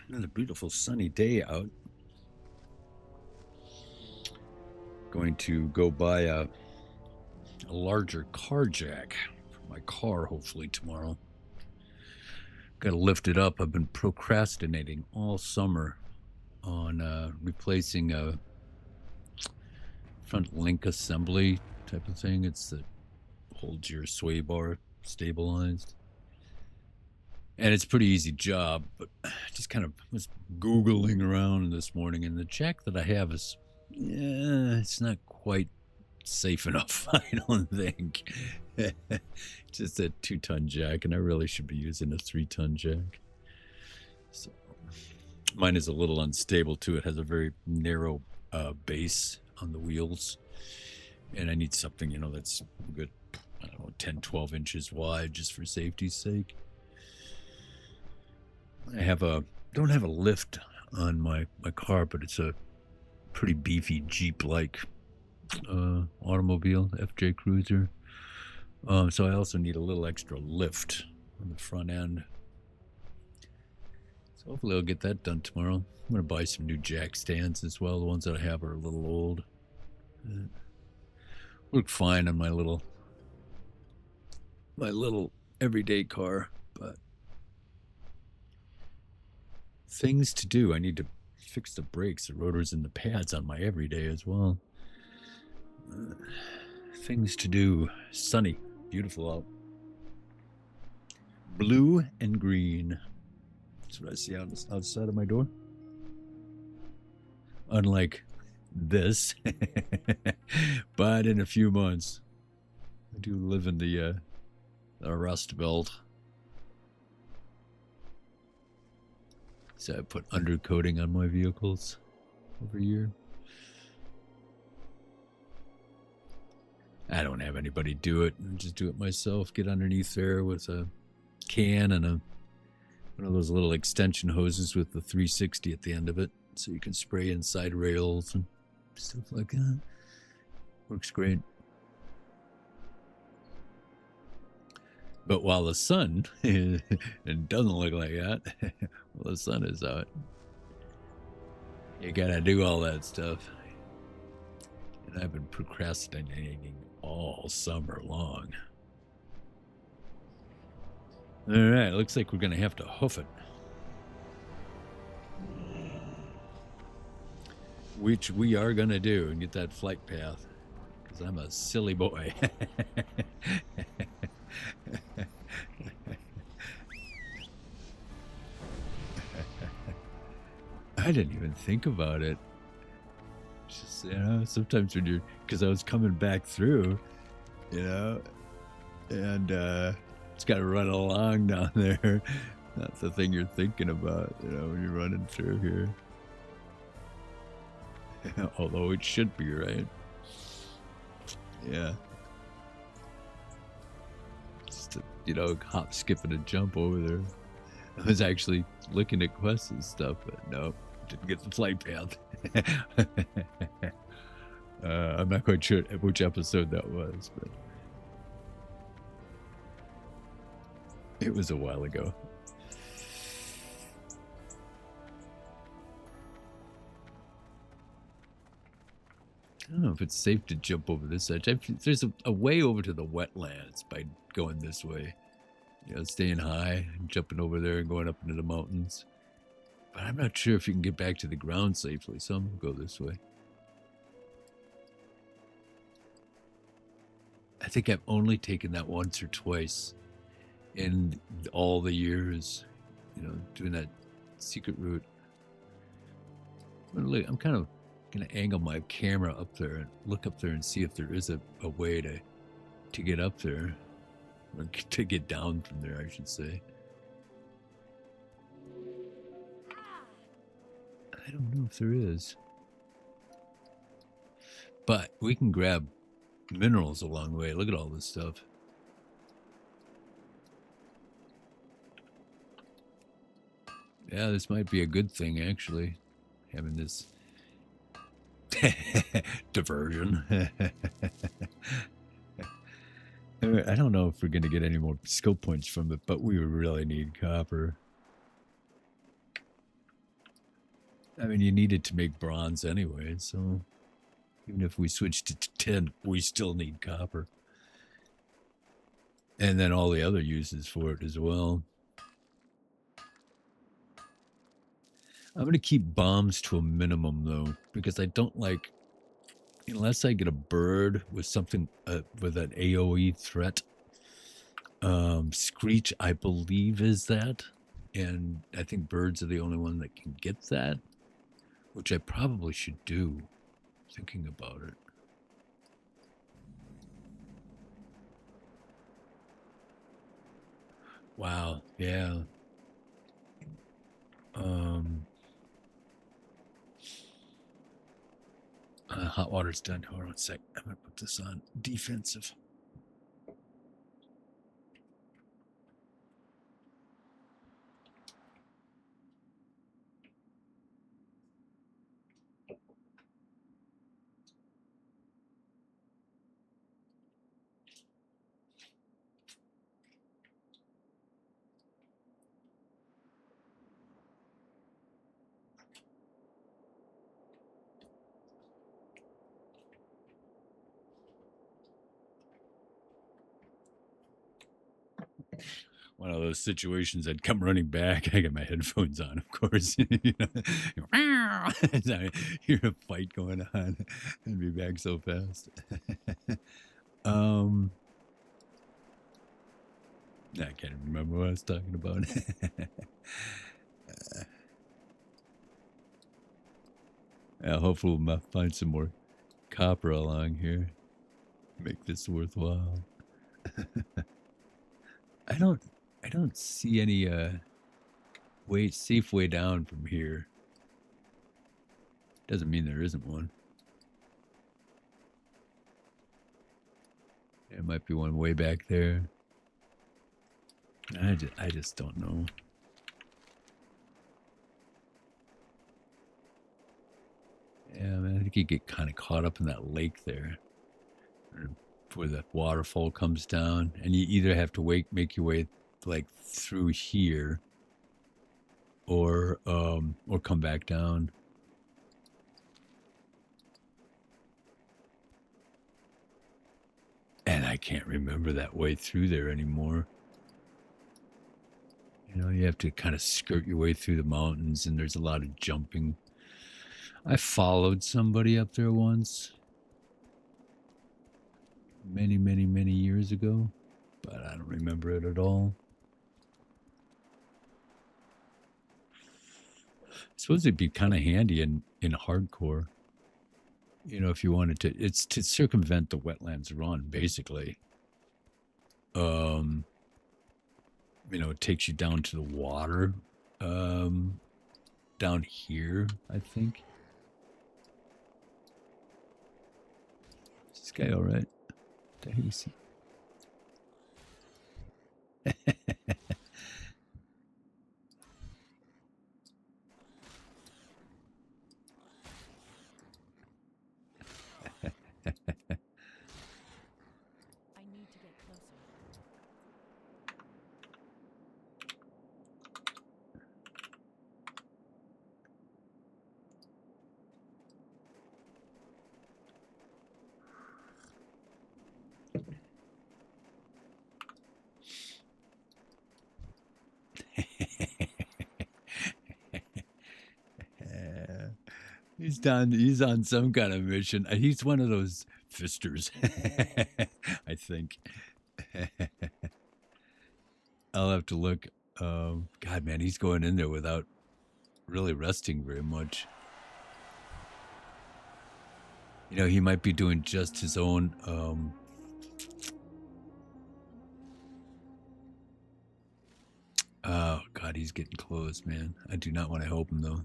Another beautiful sunny day out. Going to go buy a larger car jack for my car hopefully tomorrow. Got to lift it up. I've been procrastinating all summer on replacing a front link assembly type of thing. It's that holds your sway bar stabilized. And it's a pretty easy job, but I just kind of was Googling around this morning, and the jack that I have is, it's not quite safe enough, I don't think. Just a 2-ton jack, and I really should be using a 3-ton jack. So mine is a little unstable too. It has a very narrow base on the wheels, and I need something, that's a good, 10, 12 inches wide just for safety's sake. I don't have a lift on my car, but it's a pretty beefy Jeep-like automobile, FJ Cruiser. So I also need a little extra lift on the front end. So hopefully I'll get that done tomorrow. I'm going to buy some new jack stands as well. The ones that I have are a little old. Work fine on my little everyday car, but things to do. I need to fix the brakes, the rotors, and the pads on my everyday as well. Things to do. Sunny, beautiful out. Blue and green. That's what I see outside of my door. Unlike this, but in a few months, I do live in the Rust Belt. So I put undercoating on my vehicles over here. I don't have anybody do it. I just do it myself. Get underneath there with a can and one of those little extension hoses with the 360 at the end of it, so you can spray inside rails and stuff like that. Works great. But while the sun, it doesn't look like that, while the sun is out, you gotta do all that stuff. And I've been procrastinating all summer long. All right, looks like we're gonna have to hoof it. Which we are gonna do and get that flight path, because I'm a silly boy. I didn't even think about it. It's just, sometimes when because I was coming back through, and it's got to run along down there. That's the thing you're thinking about, you know, when you're running through here. Although it should be, right? Yeah. Just, you know, hop, skip, and a jump over there. I was actually looking at quests and stuff, but no, didn't get the flight path. I'm not quite sure which episode that was, but it was a while ago. I don't know if it's safe to jump over this edge. There's a way over to the wetlands by going this way. You know, staying high and jumping over there and going up into the mountains. But I'm not sure if you can get back to the ground safely, so I'm going to go this way. I think I've only taken that once or twice in all the years, you know, doing that secret route. I'm kind of going to angle my camera up there and look up there and see if there is a way to get up there. Or to get down from there, I should say. I don't know if there is. But we can grab minerals along the way. Look at all this stuff. Yeah, this might be a good thing, actually. Having this diversion. I don't know if we're going to get any more skill points from it, but we really need copper. I mean, you need it to make bronze anyway, so even if we switch to tin, we still need copper. And then all the other uses for it as well. I'm going to keep bombs to a minimum, though, because I don't like... Unless I get a bird with something, with an AoE threat. Screech, I believe, is that. And I think birds are the only one that can get that. Which I probably should do, thinking about it. Wow, yeah. Hot water's done. Hold on a sec. I'm going to put this on defensive. One of those situations I'd come running back. I got my headphones on, of course. You know, hear a fight going on and be back so fast. I can't remember what I was talking about. Hopefully we'll find some more copper along here. Make this worthwhile. I don't see any safe way down from here. Doesn't mean there isn't one. There might be one way back there. I just don't know. Yeah, man, I think you get kind of caught up in that lake there, where the waterfall comes down, and you either have to make your way like through here, or come back down. And I can't remember that way through there anymore. You know, you have to kind of skirt your way through the mountains, and there's a lot of jumping. I followed somebody up there once. Many, many, many years ago. But I don't remember it at all. I suppose it'd be kind of handy in hardcore. You know, if you wanted to... It's to circumvent the wetlands run, basically. you know, it takes you down to the water. Down here, I think. Is this guy all right? The heck is he? I need to get closer. He's on some kind of mission. He's one of those fisters, I think. I'll have to look. God, man, he's going in there without really resting very much. You know, he might be doing just his own. Oh, God, he's getting close, man. I do not want to help him, though.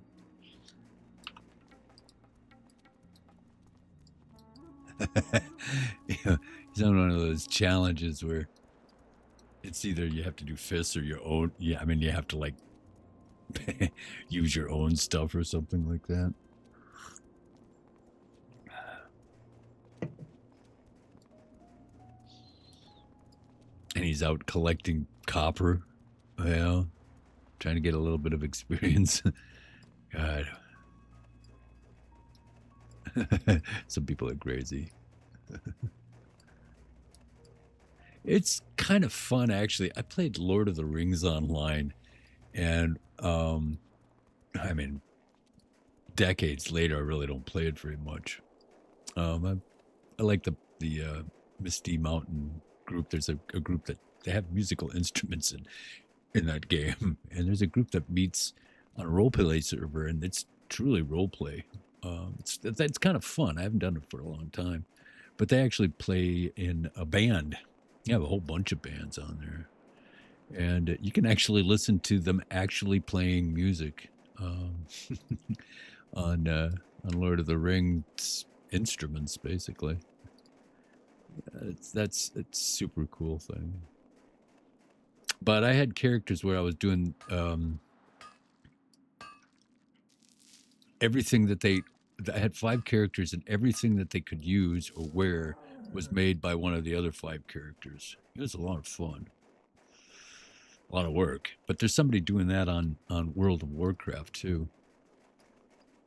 Yeah, he's on one of those challenges where it's either you have to do fists or your own. Yeah, I mean, you have to, like, use your own stuff or something like that. And he's out collecting copper. Well, trying to get a little bit of experience. God. Some people are crazy. It's kind of fun, actually. I played Lord of the Rings online, and I mean, decades later, I really don't play it very much. I like the Misty Mountain group. There's a group that they have musical instruments in that game, and there's a group that meets on a roleplay server, and it's truly roleplay. It's kind of fun. I haven't done it for a long time, but they actually play in a band. You have a whole bunch of bands on there, and you can actually listen to them actually playing music on Lord of the Rings instruments, basically. It's a super cool thing. But I had characters where I was doing everything that I had 5 characters, and everything that they could use or wear was made by one of the other 5 characters. It was a lot of fun. A lot of work. But there's somebody doing that on World of Warcraft too.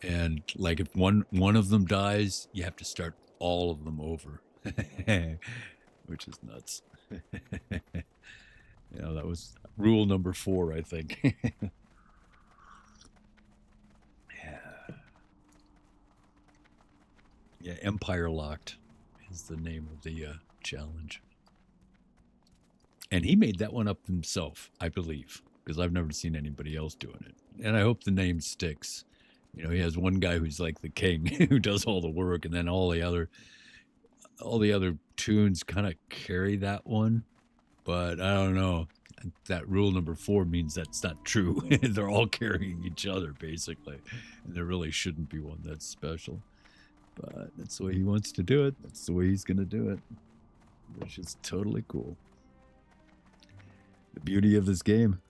And like if one of them dies, you have to start all of them over. Which is nuts. You know, that was rule number 4, I think. Yeah, Empire Locked is the name of the challenge. And he made that one up himself, I believe, because I've never seen anybody else doing it. And I hope the name sticks. You know, he has one guy who's like the king who does all the work, and then all the other tunes kind of carry that one. But I don't know. That rule number 4 means that's not true. They're all carrying each other, basically. And there really shouldn't be one that's special. But that's the way he wants to do it. That's the way he's going to do it. Which is totally cool. The beauty of this game.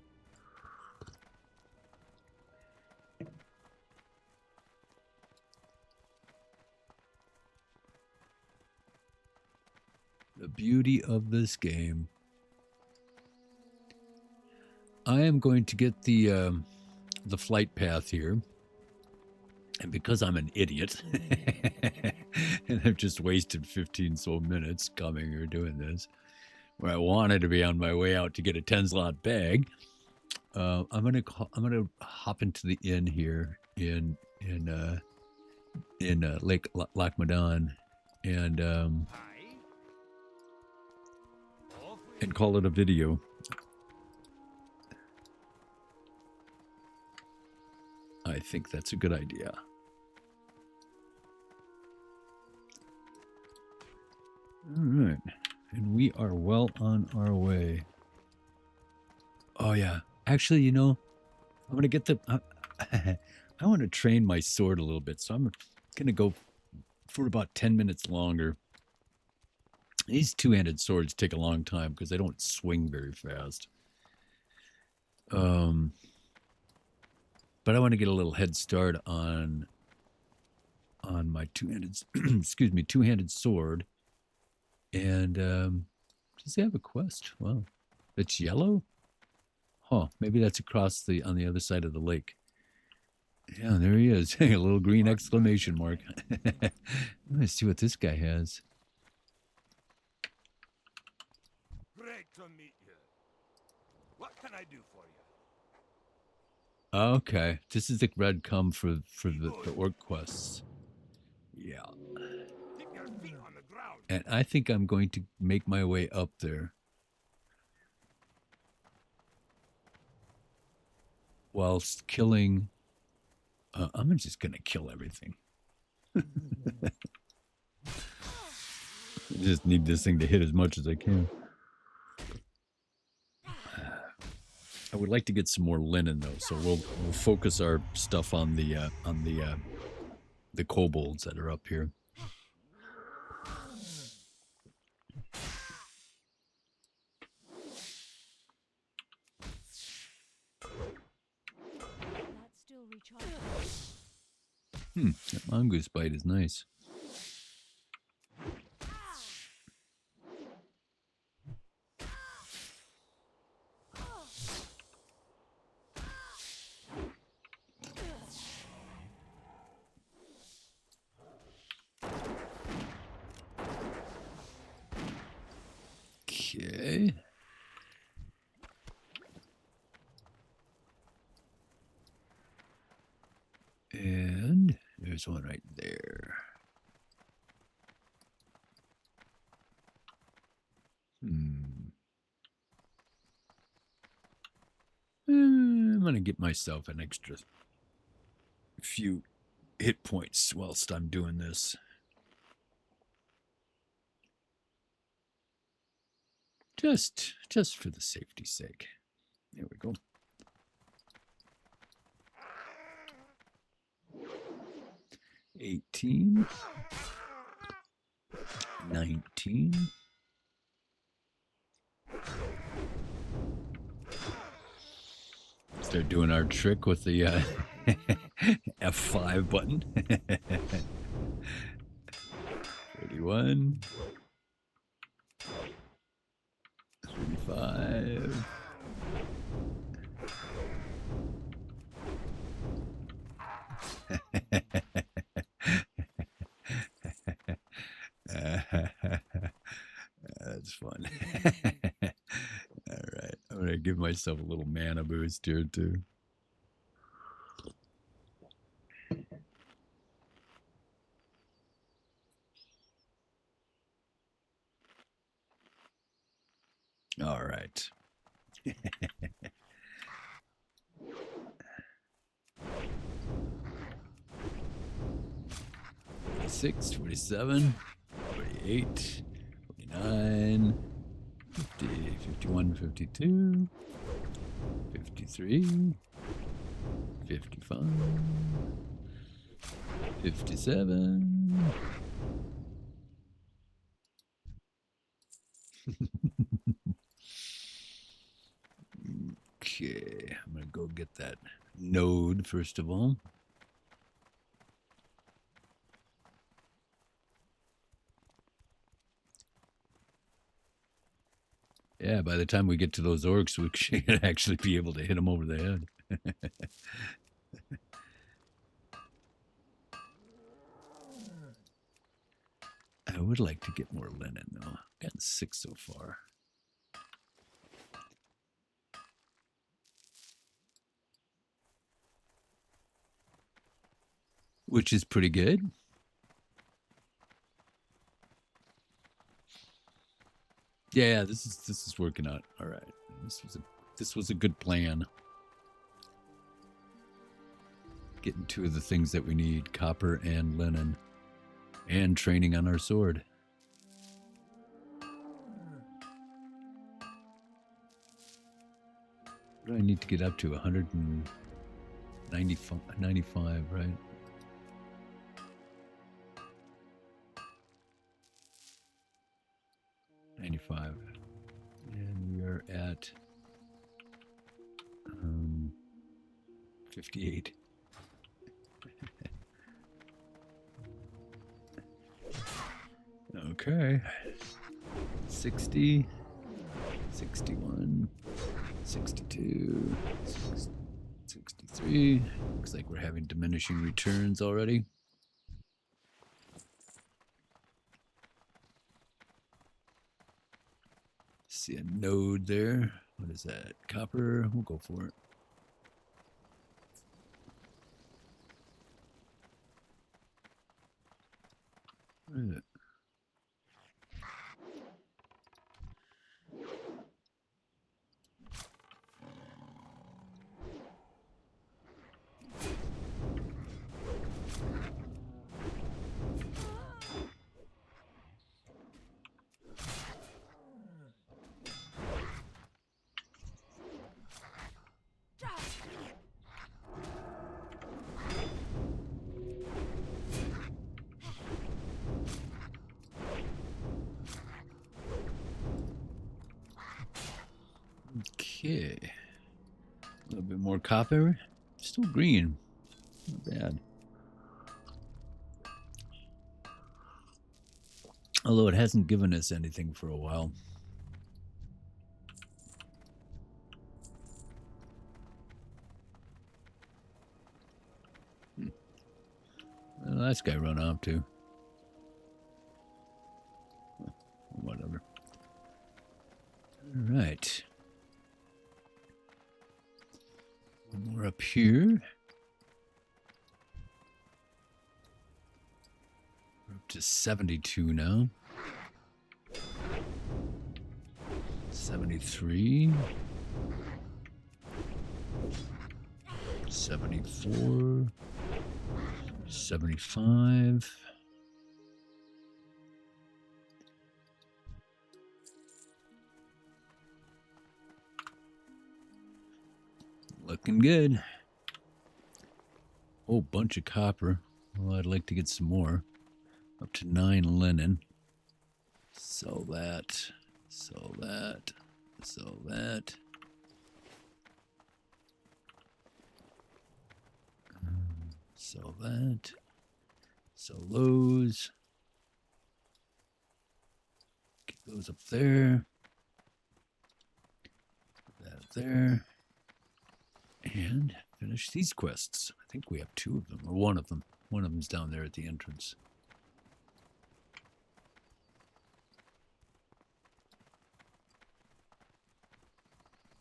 The beauty of this game. I am going to get the flight path here. And because I'm an idiot, and I've just wasted 15 so minutes coming here doing this, where I wanted to be on my way out to get a 10-slot bag, I'm gonna hop into the inn here in Lake Lac-Medan, and call it a video. I think that's a good idea. All right. And we are well on our way. Oh yeah. Actually, you know, I'm gonna get the. I want to train my sword a little bit, so I'm gonna go for about 10 minutes longer. These two-handed swords take a long time because they don't swing very fast. But I want to get a little head start on my two-handed, excuse me, two-handed sword. And does he have a quest? Well, it's yellow. Huh? Maybe that's across on the other side of the lake. Yeah, there he is. A little green exclamation mark. Let's see what this guy has. Great to meet you. What can I do for you? Okay, this is the red come for the orc quests. Yeah, Keep your feet on the ground. and I think I'm going to make my way up there whilst killing. I'm just gonna kill everything. I just need this thing to hit as much as I can. I would like to get some more linen though, so we'll focus our stuff on the kobolds that are up here. That's still recharging. That mongoose bite is nice. Okay. And there's one right there. I'm going to get myself an extra few hit points whilst I'm doing this. Just for the safety's sake. There we go. 18. 19. Start doing our trick with the F5 button. 31. 35. That's fun. All right. I'm going to give myself a little mana boost here, too. All right. 46, 47, 48, 49, 50, 51, 52, 53, 55, 57. Okay, I'm going to go get that node first of all. Yeah, by the time we get to those orcs, we should actually be able to hit them over the head. I would like to get more linen, though. I've gotten 6 so far. Which is pretty good. Yeah, this is working out. All right. This was a good plan. Getting 2 of the things that we need, copper and linen, and training on our sword. What do I need to get up to? 195, right? $95. And we are at 58. Okay. 60, 61, 62, 63. Looks like we're having diminishing returns already. See a node there. What is that? Copper. We'll go for it. Where is it? Okay. A little bit more copper. Still green. Not bad. Although it hasn't given us anything for a while. Well, this guy run off too. Whatever. All right. One more up here. We're up to 72 now. 73. 74. 75. Looking good. Oh, bunch of copper. Well, I'd like to get some more. Up to 9 linen. Sell that. Sell that. Sell that. Sell that. Sell those. Keep those up there. Put that up there. And finish these quests. I think we have 2 of them, or 1 of them. One of them's down there at the entrance.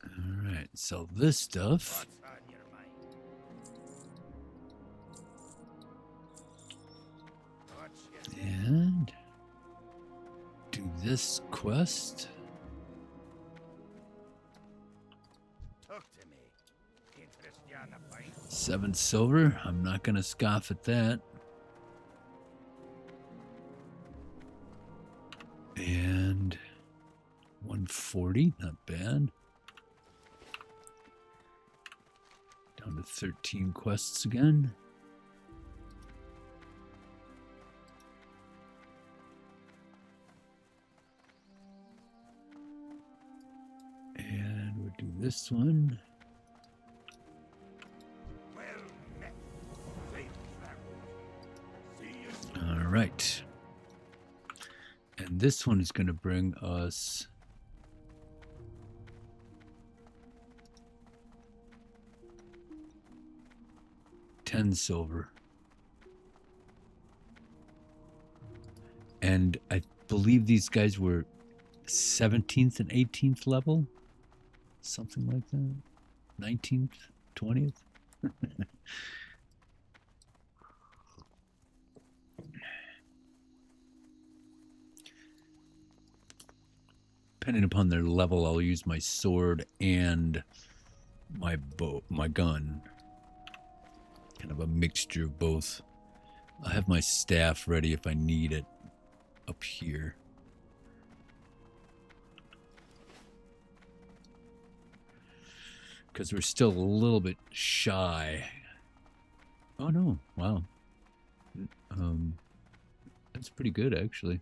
Alright, sell this stuff. What's on your mind? What's your And do this quest. Talk to me. Interest you on the point? 7 silver. I'm not going to scoff at that. And 140. Not bad. Down to 13 quests again. And we'll do this one. Well met. Safe travel. See you soon. All right. And this one is going to bring us $10 silver. And I believe these guys were 17th and 18th level. Something like that. 19th, 20th. Depending upon their level, I'll use my sword and my bow, my gun. Kind of a mixture of both. I'll have my staff ready if I need it up here. because we're still a little bit shy. Oh no! Wow, that's pretty good actually.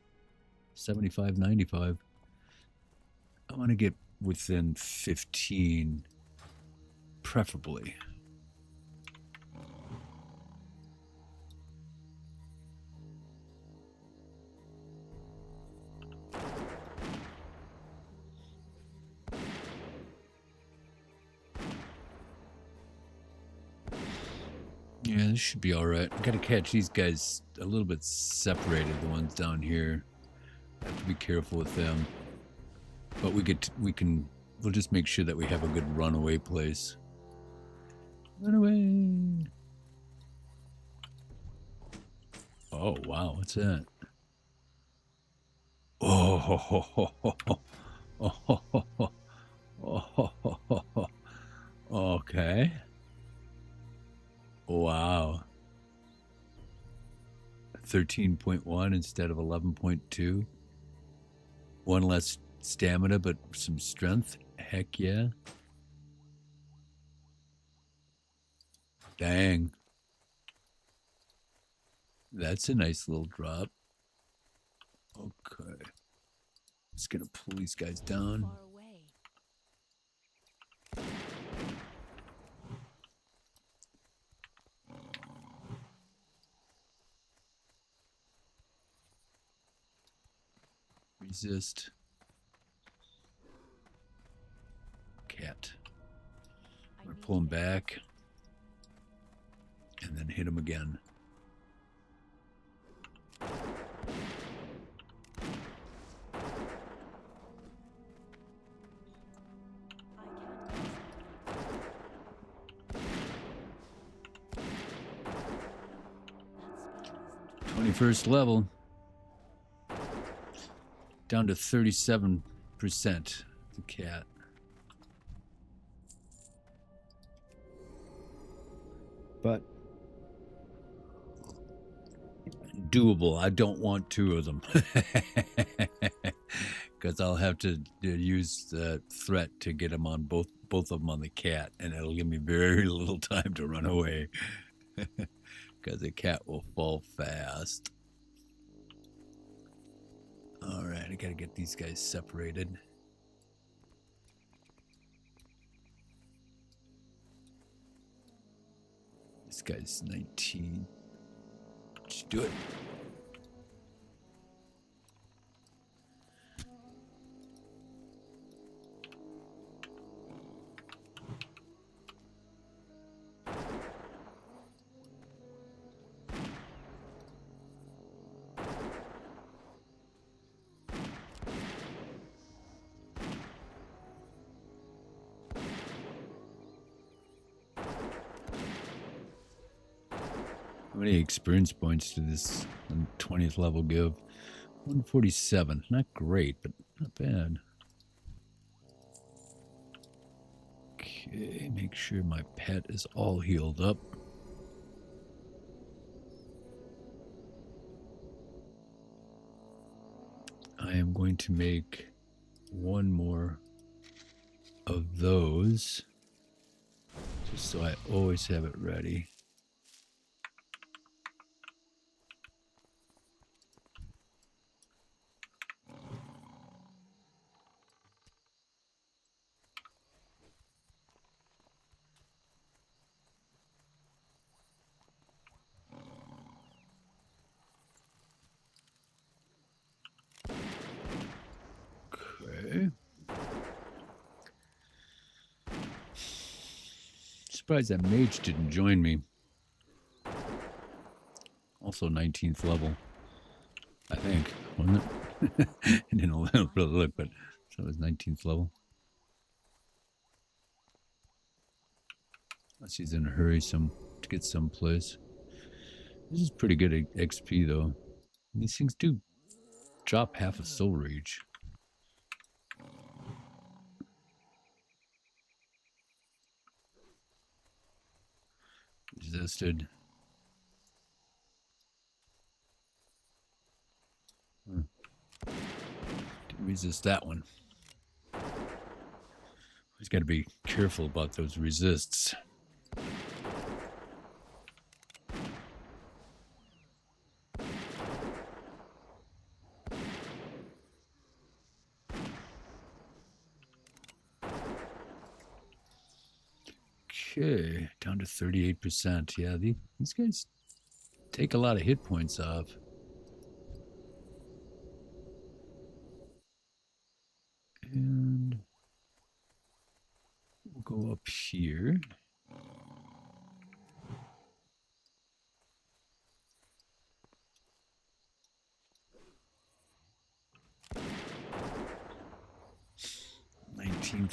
75.95. I want to get within 15, preferably. Yeah, this should be all right. I gotta catch these guys a little bit separated, the ones down here. I have to be careful with them. But we'll just make sure that we have a good runaway place. Run away! Oh, wow, what's that? Oh, ho, ho, ho, ho, ho. Oh, ho, ho, ho. Oh, ho, ho, ho, ho. Okay. Wow. 13.1 instead of 11.2. One less stamina, but some strength. Heck yeah. Dang. That's a nice little drop. Okay. Just gonna pull these guys down. Far away. Resist. Cat. I'm gonna pull him back. And then hit him again. I can't do something. 21st level. Down to 37%. The cat. But doable. I don't want two of them. Because I'll have to use the threat to get them on both of them on the cat, and it'll give me very little time to run away. Because the cat will fall fast. All right, I gotta get these guys separated. This guy's 19. Just do it. How many experience points did this 20th level give? 147. Not great, but not bad. Okay, make sure my pet is all healed up. I am going to make one more of those, just so I always have it ready. Okay. Surprised that mage didn't join me. Also 19th level, I think, wasn't it? I didn't really look, but so it was 19th level. Unless he's in a hurry to get someplace. This is pretty good XP though. These things do drop half a soul rage. Resisted. Didn't resist that one. Just got to be careful about those resists. Okay, down to 38%. Yeah, these guys take a lot of hit points off. And we'll go up here.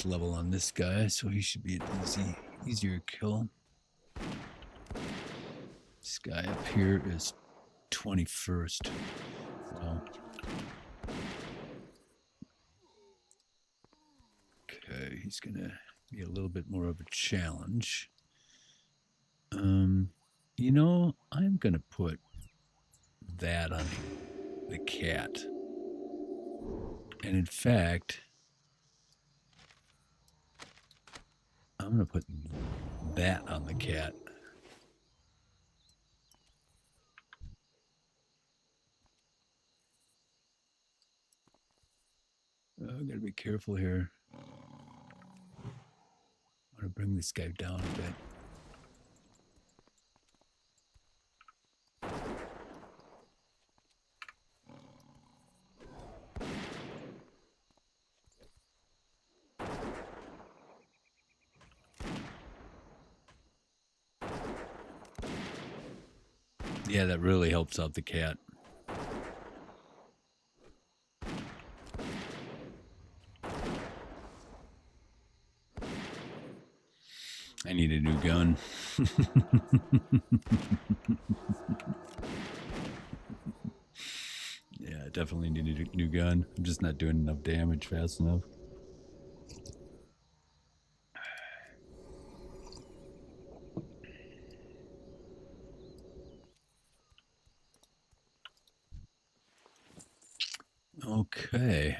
Level on this guy, so he should be an easier kill. This guy up here is 21st. Wow. Okay, he's gonna be a little bit more of a challenge. You know, I'm gonna put that on the cat. And in fact, I'm going to put that on the cat. I've got to be careful here. I want to bring this guy down a bit. Yeah, that really helps out the cat. I need a new gun. Yeah, I definitely need a new gun. I'm just not doing enough damage fast enough. Okay.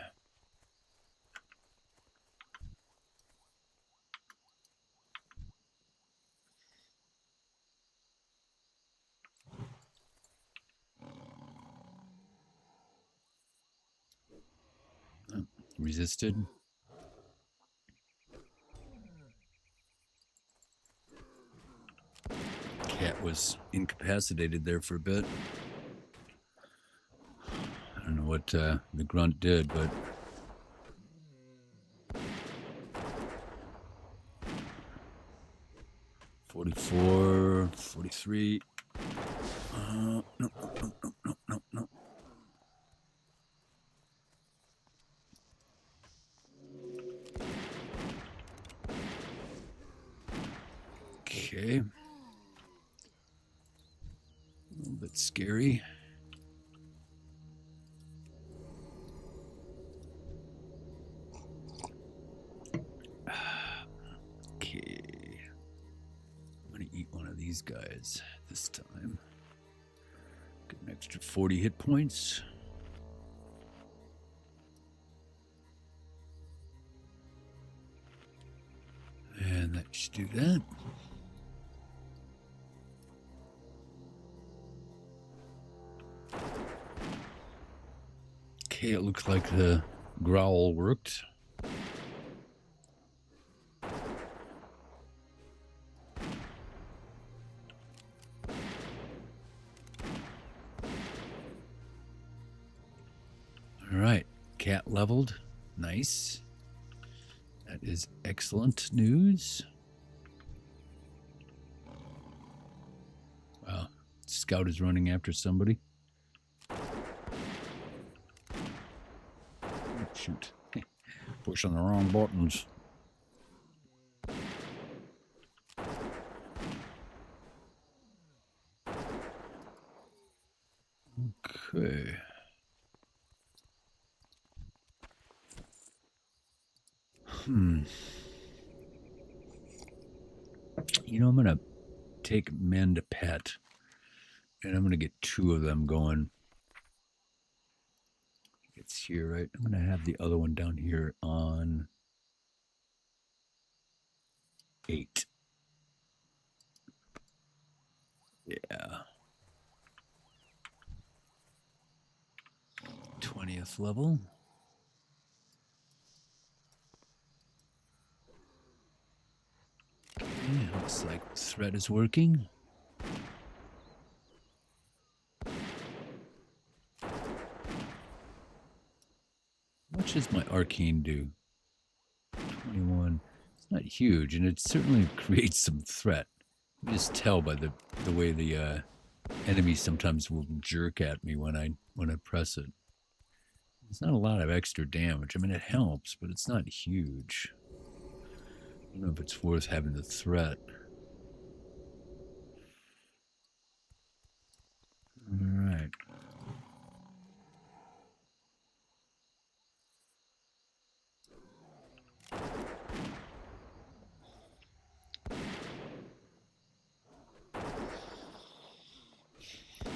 Oh, resisted. Cat was incapacitated there for a bit. I don't know what the grunt did, but 44, 43. No. Okay. A little bit scary. Okay. I'm going to eat one of these guys this time. Get an extra 40 hit points. And that should do that. Okay, it looks like the growl worked. All right, cat leveled. Nice. That is excellent news. Wow, Scout is running after somebody. Shoot. Pushing the wrong buttons. Okay. You know, I'm going to take men to pet, and I'm going to get 2 of them going. It's here, right? I'm going to have the other one down here on 8. Yeah. 20th level. Okay, looks like the threat is working. How much does my arcane do? 21. It's not huge, and it certainly creates some threat. You just tell by the way the enemies sometimes will jerk at me when I press it. It's not a lot of extra damage. I mean, it helps, but it's not huge. I don't know if it's worth having the threat. All right.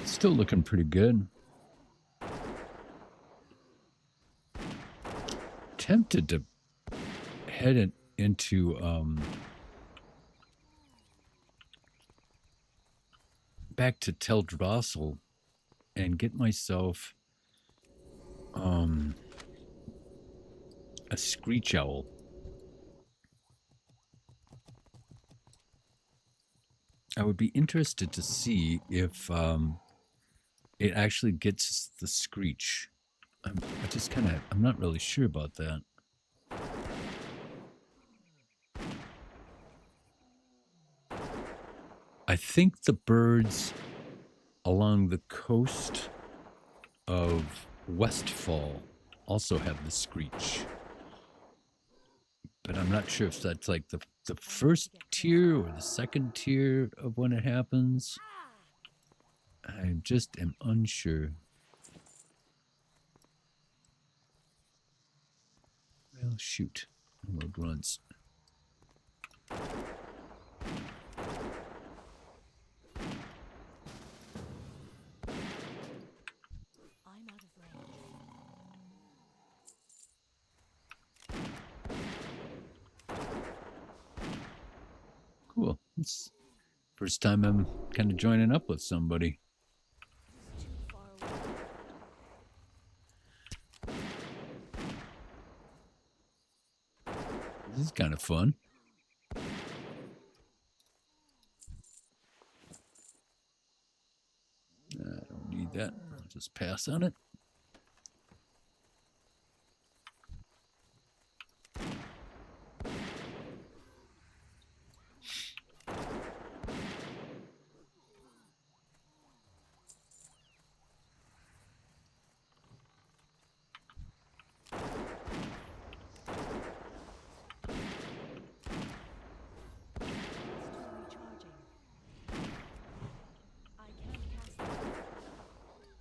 Still looking pretty good. Tempted to head into back to Teldrassil and get myself a screech owl. I would be interested to see if it actually gets the screech. I'm not really sure about that. I think the birds along the coast of Westfall also have the screech. But I'm not sure if that's like the first tier or the second tier of when it happens. I just am unsure. Well, shoot. More grunts. I'm out of range. Cool. It's first time I'm kind of joining up with somebody. Too far away. This is kind of fun. I don't need that. I'll just pass on it. Still recharging. I can't cast it. I don't have a target.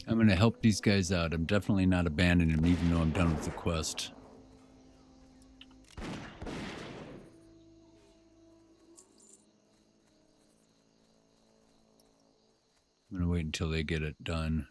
I'm going to help these guys out. I'm definitely not abandoning them, even though I'm done with the quest. I'm going to wait until they get it done.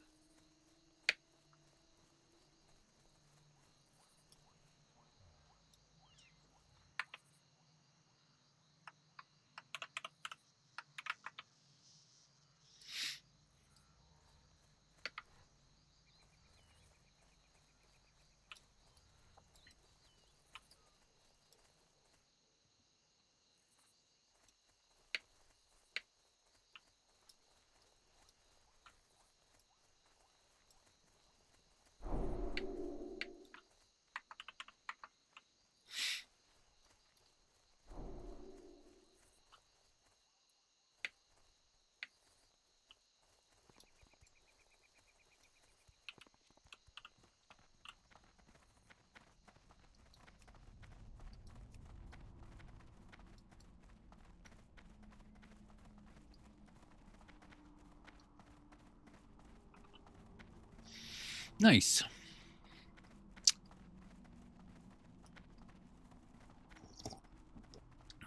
Nice.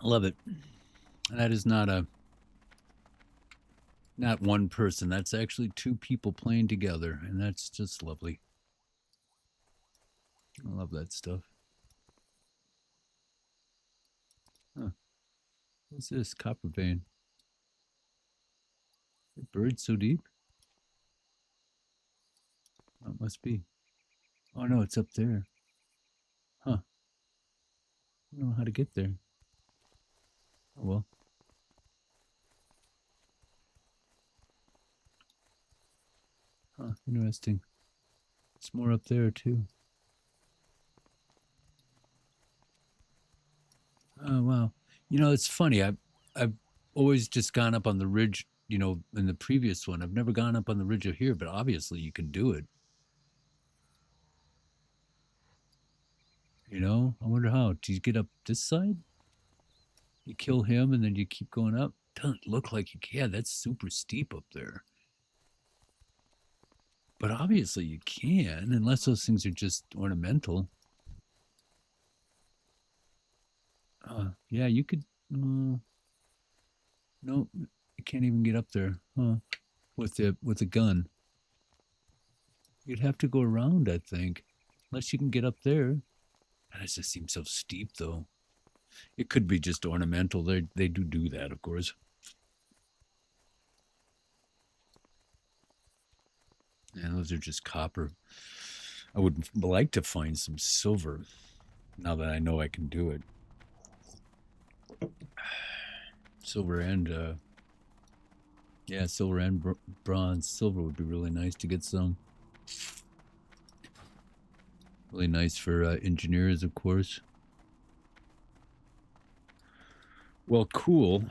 Love it. That is not one person. That's actually two people playing together, and that's just lovely. I love that stuff. Huh. What's this? Copper vein. A bird so deep? Oh, it must be. Oh no, it's up there. Huh. I don't know how to get there. Oh well. Huh, interesting. It's more up there too. Oh wow. You know, it's funny. I've always just gone up on the ridge, you know, in the previous one. I've never gone up on the ridge of here, but obviously you can do it. You know? I wonder how. Do you get up this side? You kill him and then you keep going up? Doesn't look like you can. That's super steep up there. But obviously you can, unless those things are just ornamental. Yeah, you could. No, you can't even get up there, huh? With the gun, you'd have to go around, I think, unless you can get up there. And it just seems so steep, though. It could be just ornamental. They do that, of course. And those are just copper. I would like to find some silver now that I know I can do it. Silver and yeah, silver and bronze. Silver would be really nice to get some. Really nice for engineers, of course. Well, cool.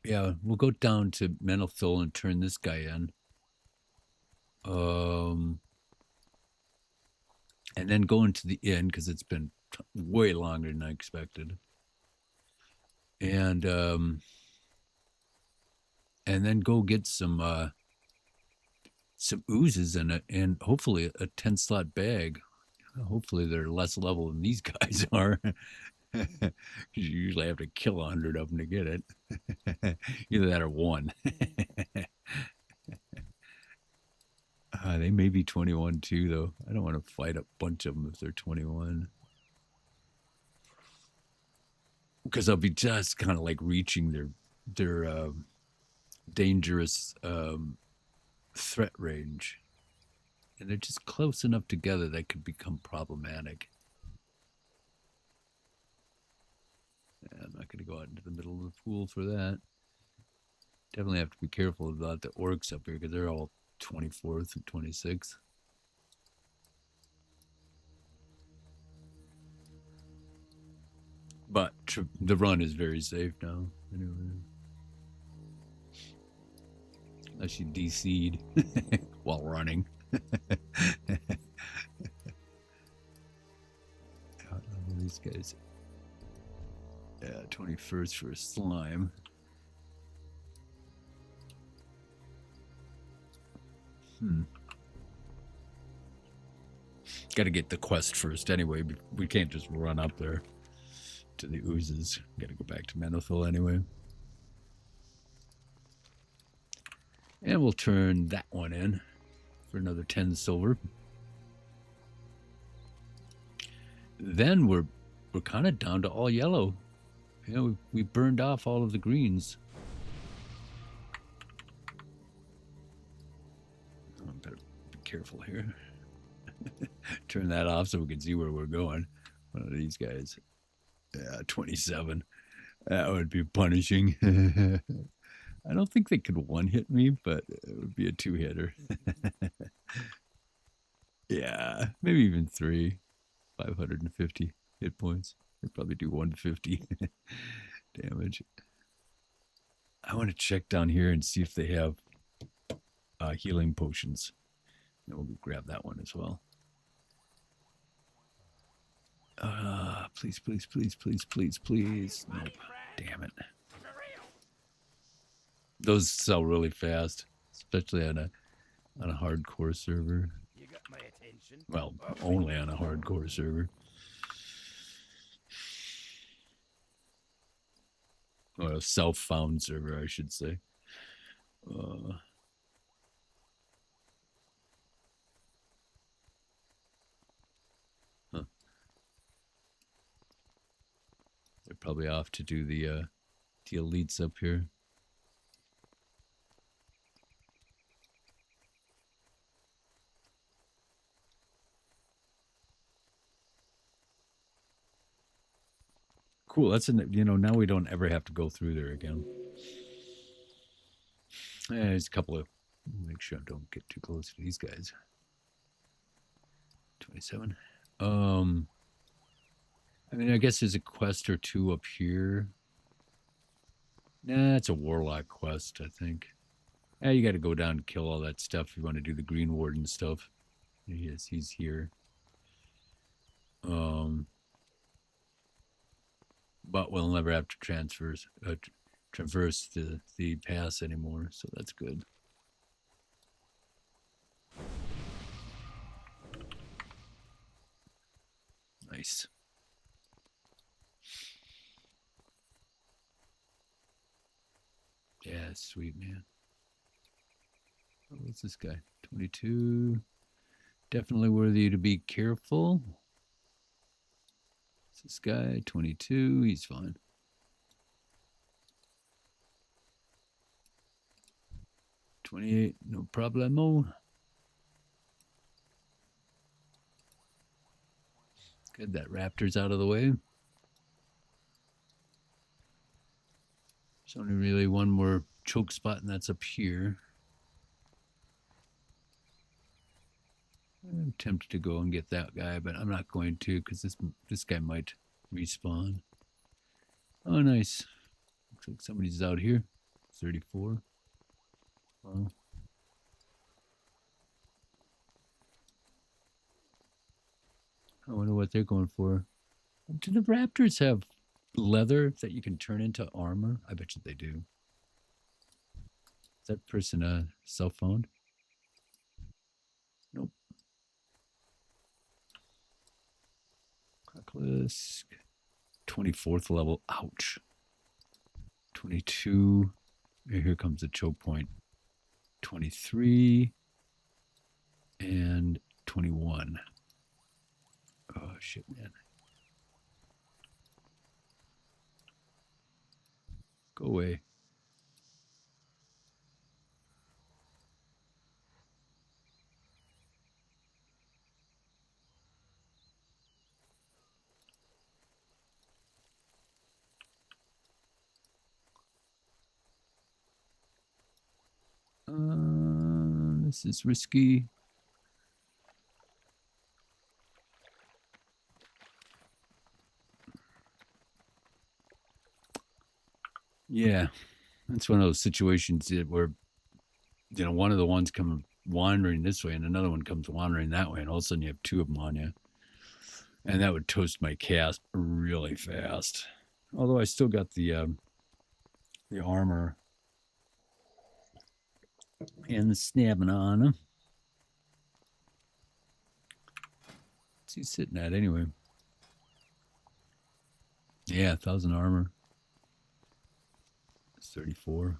Yeah, we'll go down to Menethil and turn this guy in. And then go into the inn because it's been way longer than I expected. And then go get some oozes and hopefully a 10-slot bag. Hopefully they're less level than these guys are. You usually have to kill 100 of them to get it. Either that or one. They may be 21 too, though. I don't want to fight a bunch of them if they're 21. Because I'll be just kind of like reaching their dangerous threat range. And they're just close enough together that could become problematic. I'm not going to go out into the middle of the pool for that. Definitely have to be careful about the orcs up here because they're all 24th and 26th. But the run is very safe now. Anyway. Unless you de-seed while running. These guys. Yeah, 21st for a slime. Got to get the quest first anyway. We can't just run up there to the oozes. Got to go back to Menethil anyway. And we'll turn that one in for another 10 silver. Then we're kind of down to all yellow. You know, we burned off all of the greens. Oh, I better be careful here. Turn that off so we can see where we're going. One of these guys. Yeah, 27. That would be punishing. I don't think they could one-hit me, but it would be a two-hitter. Yeah, maybe even 3. 550 hit points. They'd probably do 150 damage. I want to check down here and see if they have healing potions. And we'll grab that one as well. Please, please, please, please, please, please. Nope. Damn it. Those sell really fast, especially on a hardcore server. You got my attention. Well, Off we only go. on a hardcore server. Or a self-found server, I should say. Huh. They're probably off to do the elites up here. Cool. That's now we don't ever have to go through there again. There's a couple of. Make sure I don't get too close to these guys. 27. I mean, I guess there's a quest or two up here. Nah, it's a warlock quest, I think. Yeah, you got to go down and kill all that stuff if you want to do the Green Warden stuff. Yes, he's here. But we'll never have to traverse the pass anymore, so that's good. Nice. Yeah, sweet, man. Oh, what's this guy? 22. Definitely worthy to be careful. What's this guy? 22. He's fine. 28. No problemo. Good, that raptor's out of the way. There's only really one more choke spot, and that's up here. I'm tempted to go and get that guy, but I'm not going to because this guy might respawn. Oh, nice. Looks like somebody's out here. 34. Wow. I wonder what they're going for. Do the raptors have leather that you can turn into armor? I bet you they do. Is that person self-found? Nope. Cocklisk. 24th level. Ouch. 22. Here comes the choke point. 23. And 21. Oh, shit, man. Go away. This is risky. Yeah, that's one of those situations where, one of the ones come wandering this way and another one comes wandering that way, and all of a sudden you have two of them on you. And that would toast my cast really fast. Although I still got the armor and the stamina on him. What's he sitting at anyway? Yeah, 1,000 armor. 34.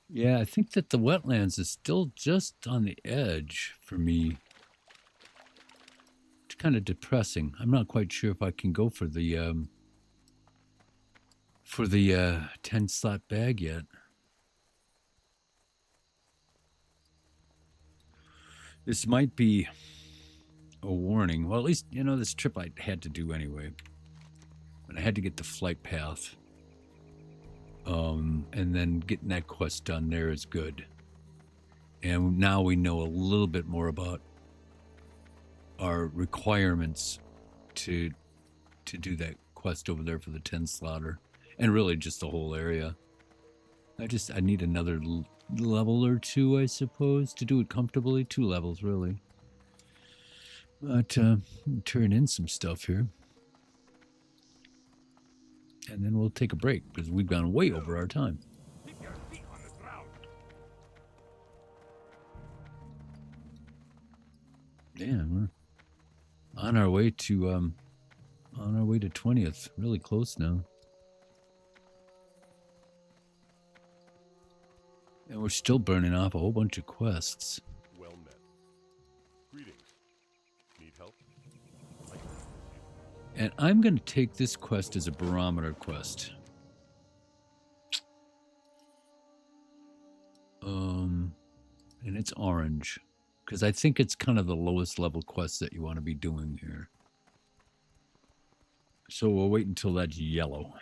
Yeah, I think that the wetlands is still just on the edge for me. It's kind of depressing. I'm not quite sure if I can go for the 10 slot bag yet. This might be a warning. Well, at least, this trip I had to do anyway. But I had to get the flight path. And then getting that quest done there is good. And now we know a little bit more about our requirements to do that quest over there for the 10 slaughter. And really just the whole area. I need another level or two, I suppose, to do it comfortably. 2 levels, really. But turn in some stuff here. And then we'll take a break because we've gone way over our time. Keep your feet on the ground. Yeah, we're on our way to 20th. Really close now. And we're still burning off a whole bunch of quests. Well met. Greetings. Need help? And I'm going to take this quest as a barometer quest. And it's orange. Because I think it's kind of the lowest level quest that you want to be doing here. So we'll wait until that's yellow.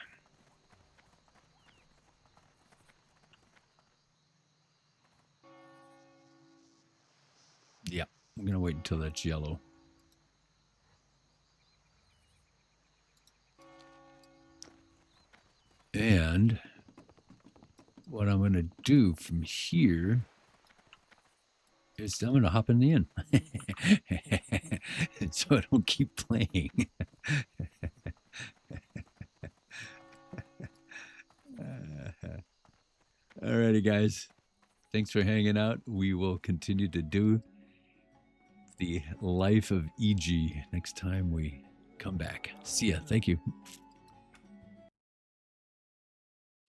Yeah, I'm going to wait until that's yellow. And what I'm going to do from here is I'm going to hop in the inn. So I don't keep playing. Alrighty, guys. Thanks for hanging out. We will continue to do the life of EG next time we come back. See ya. Thank you.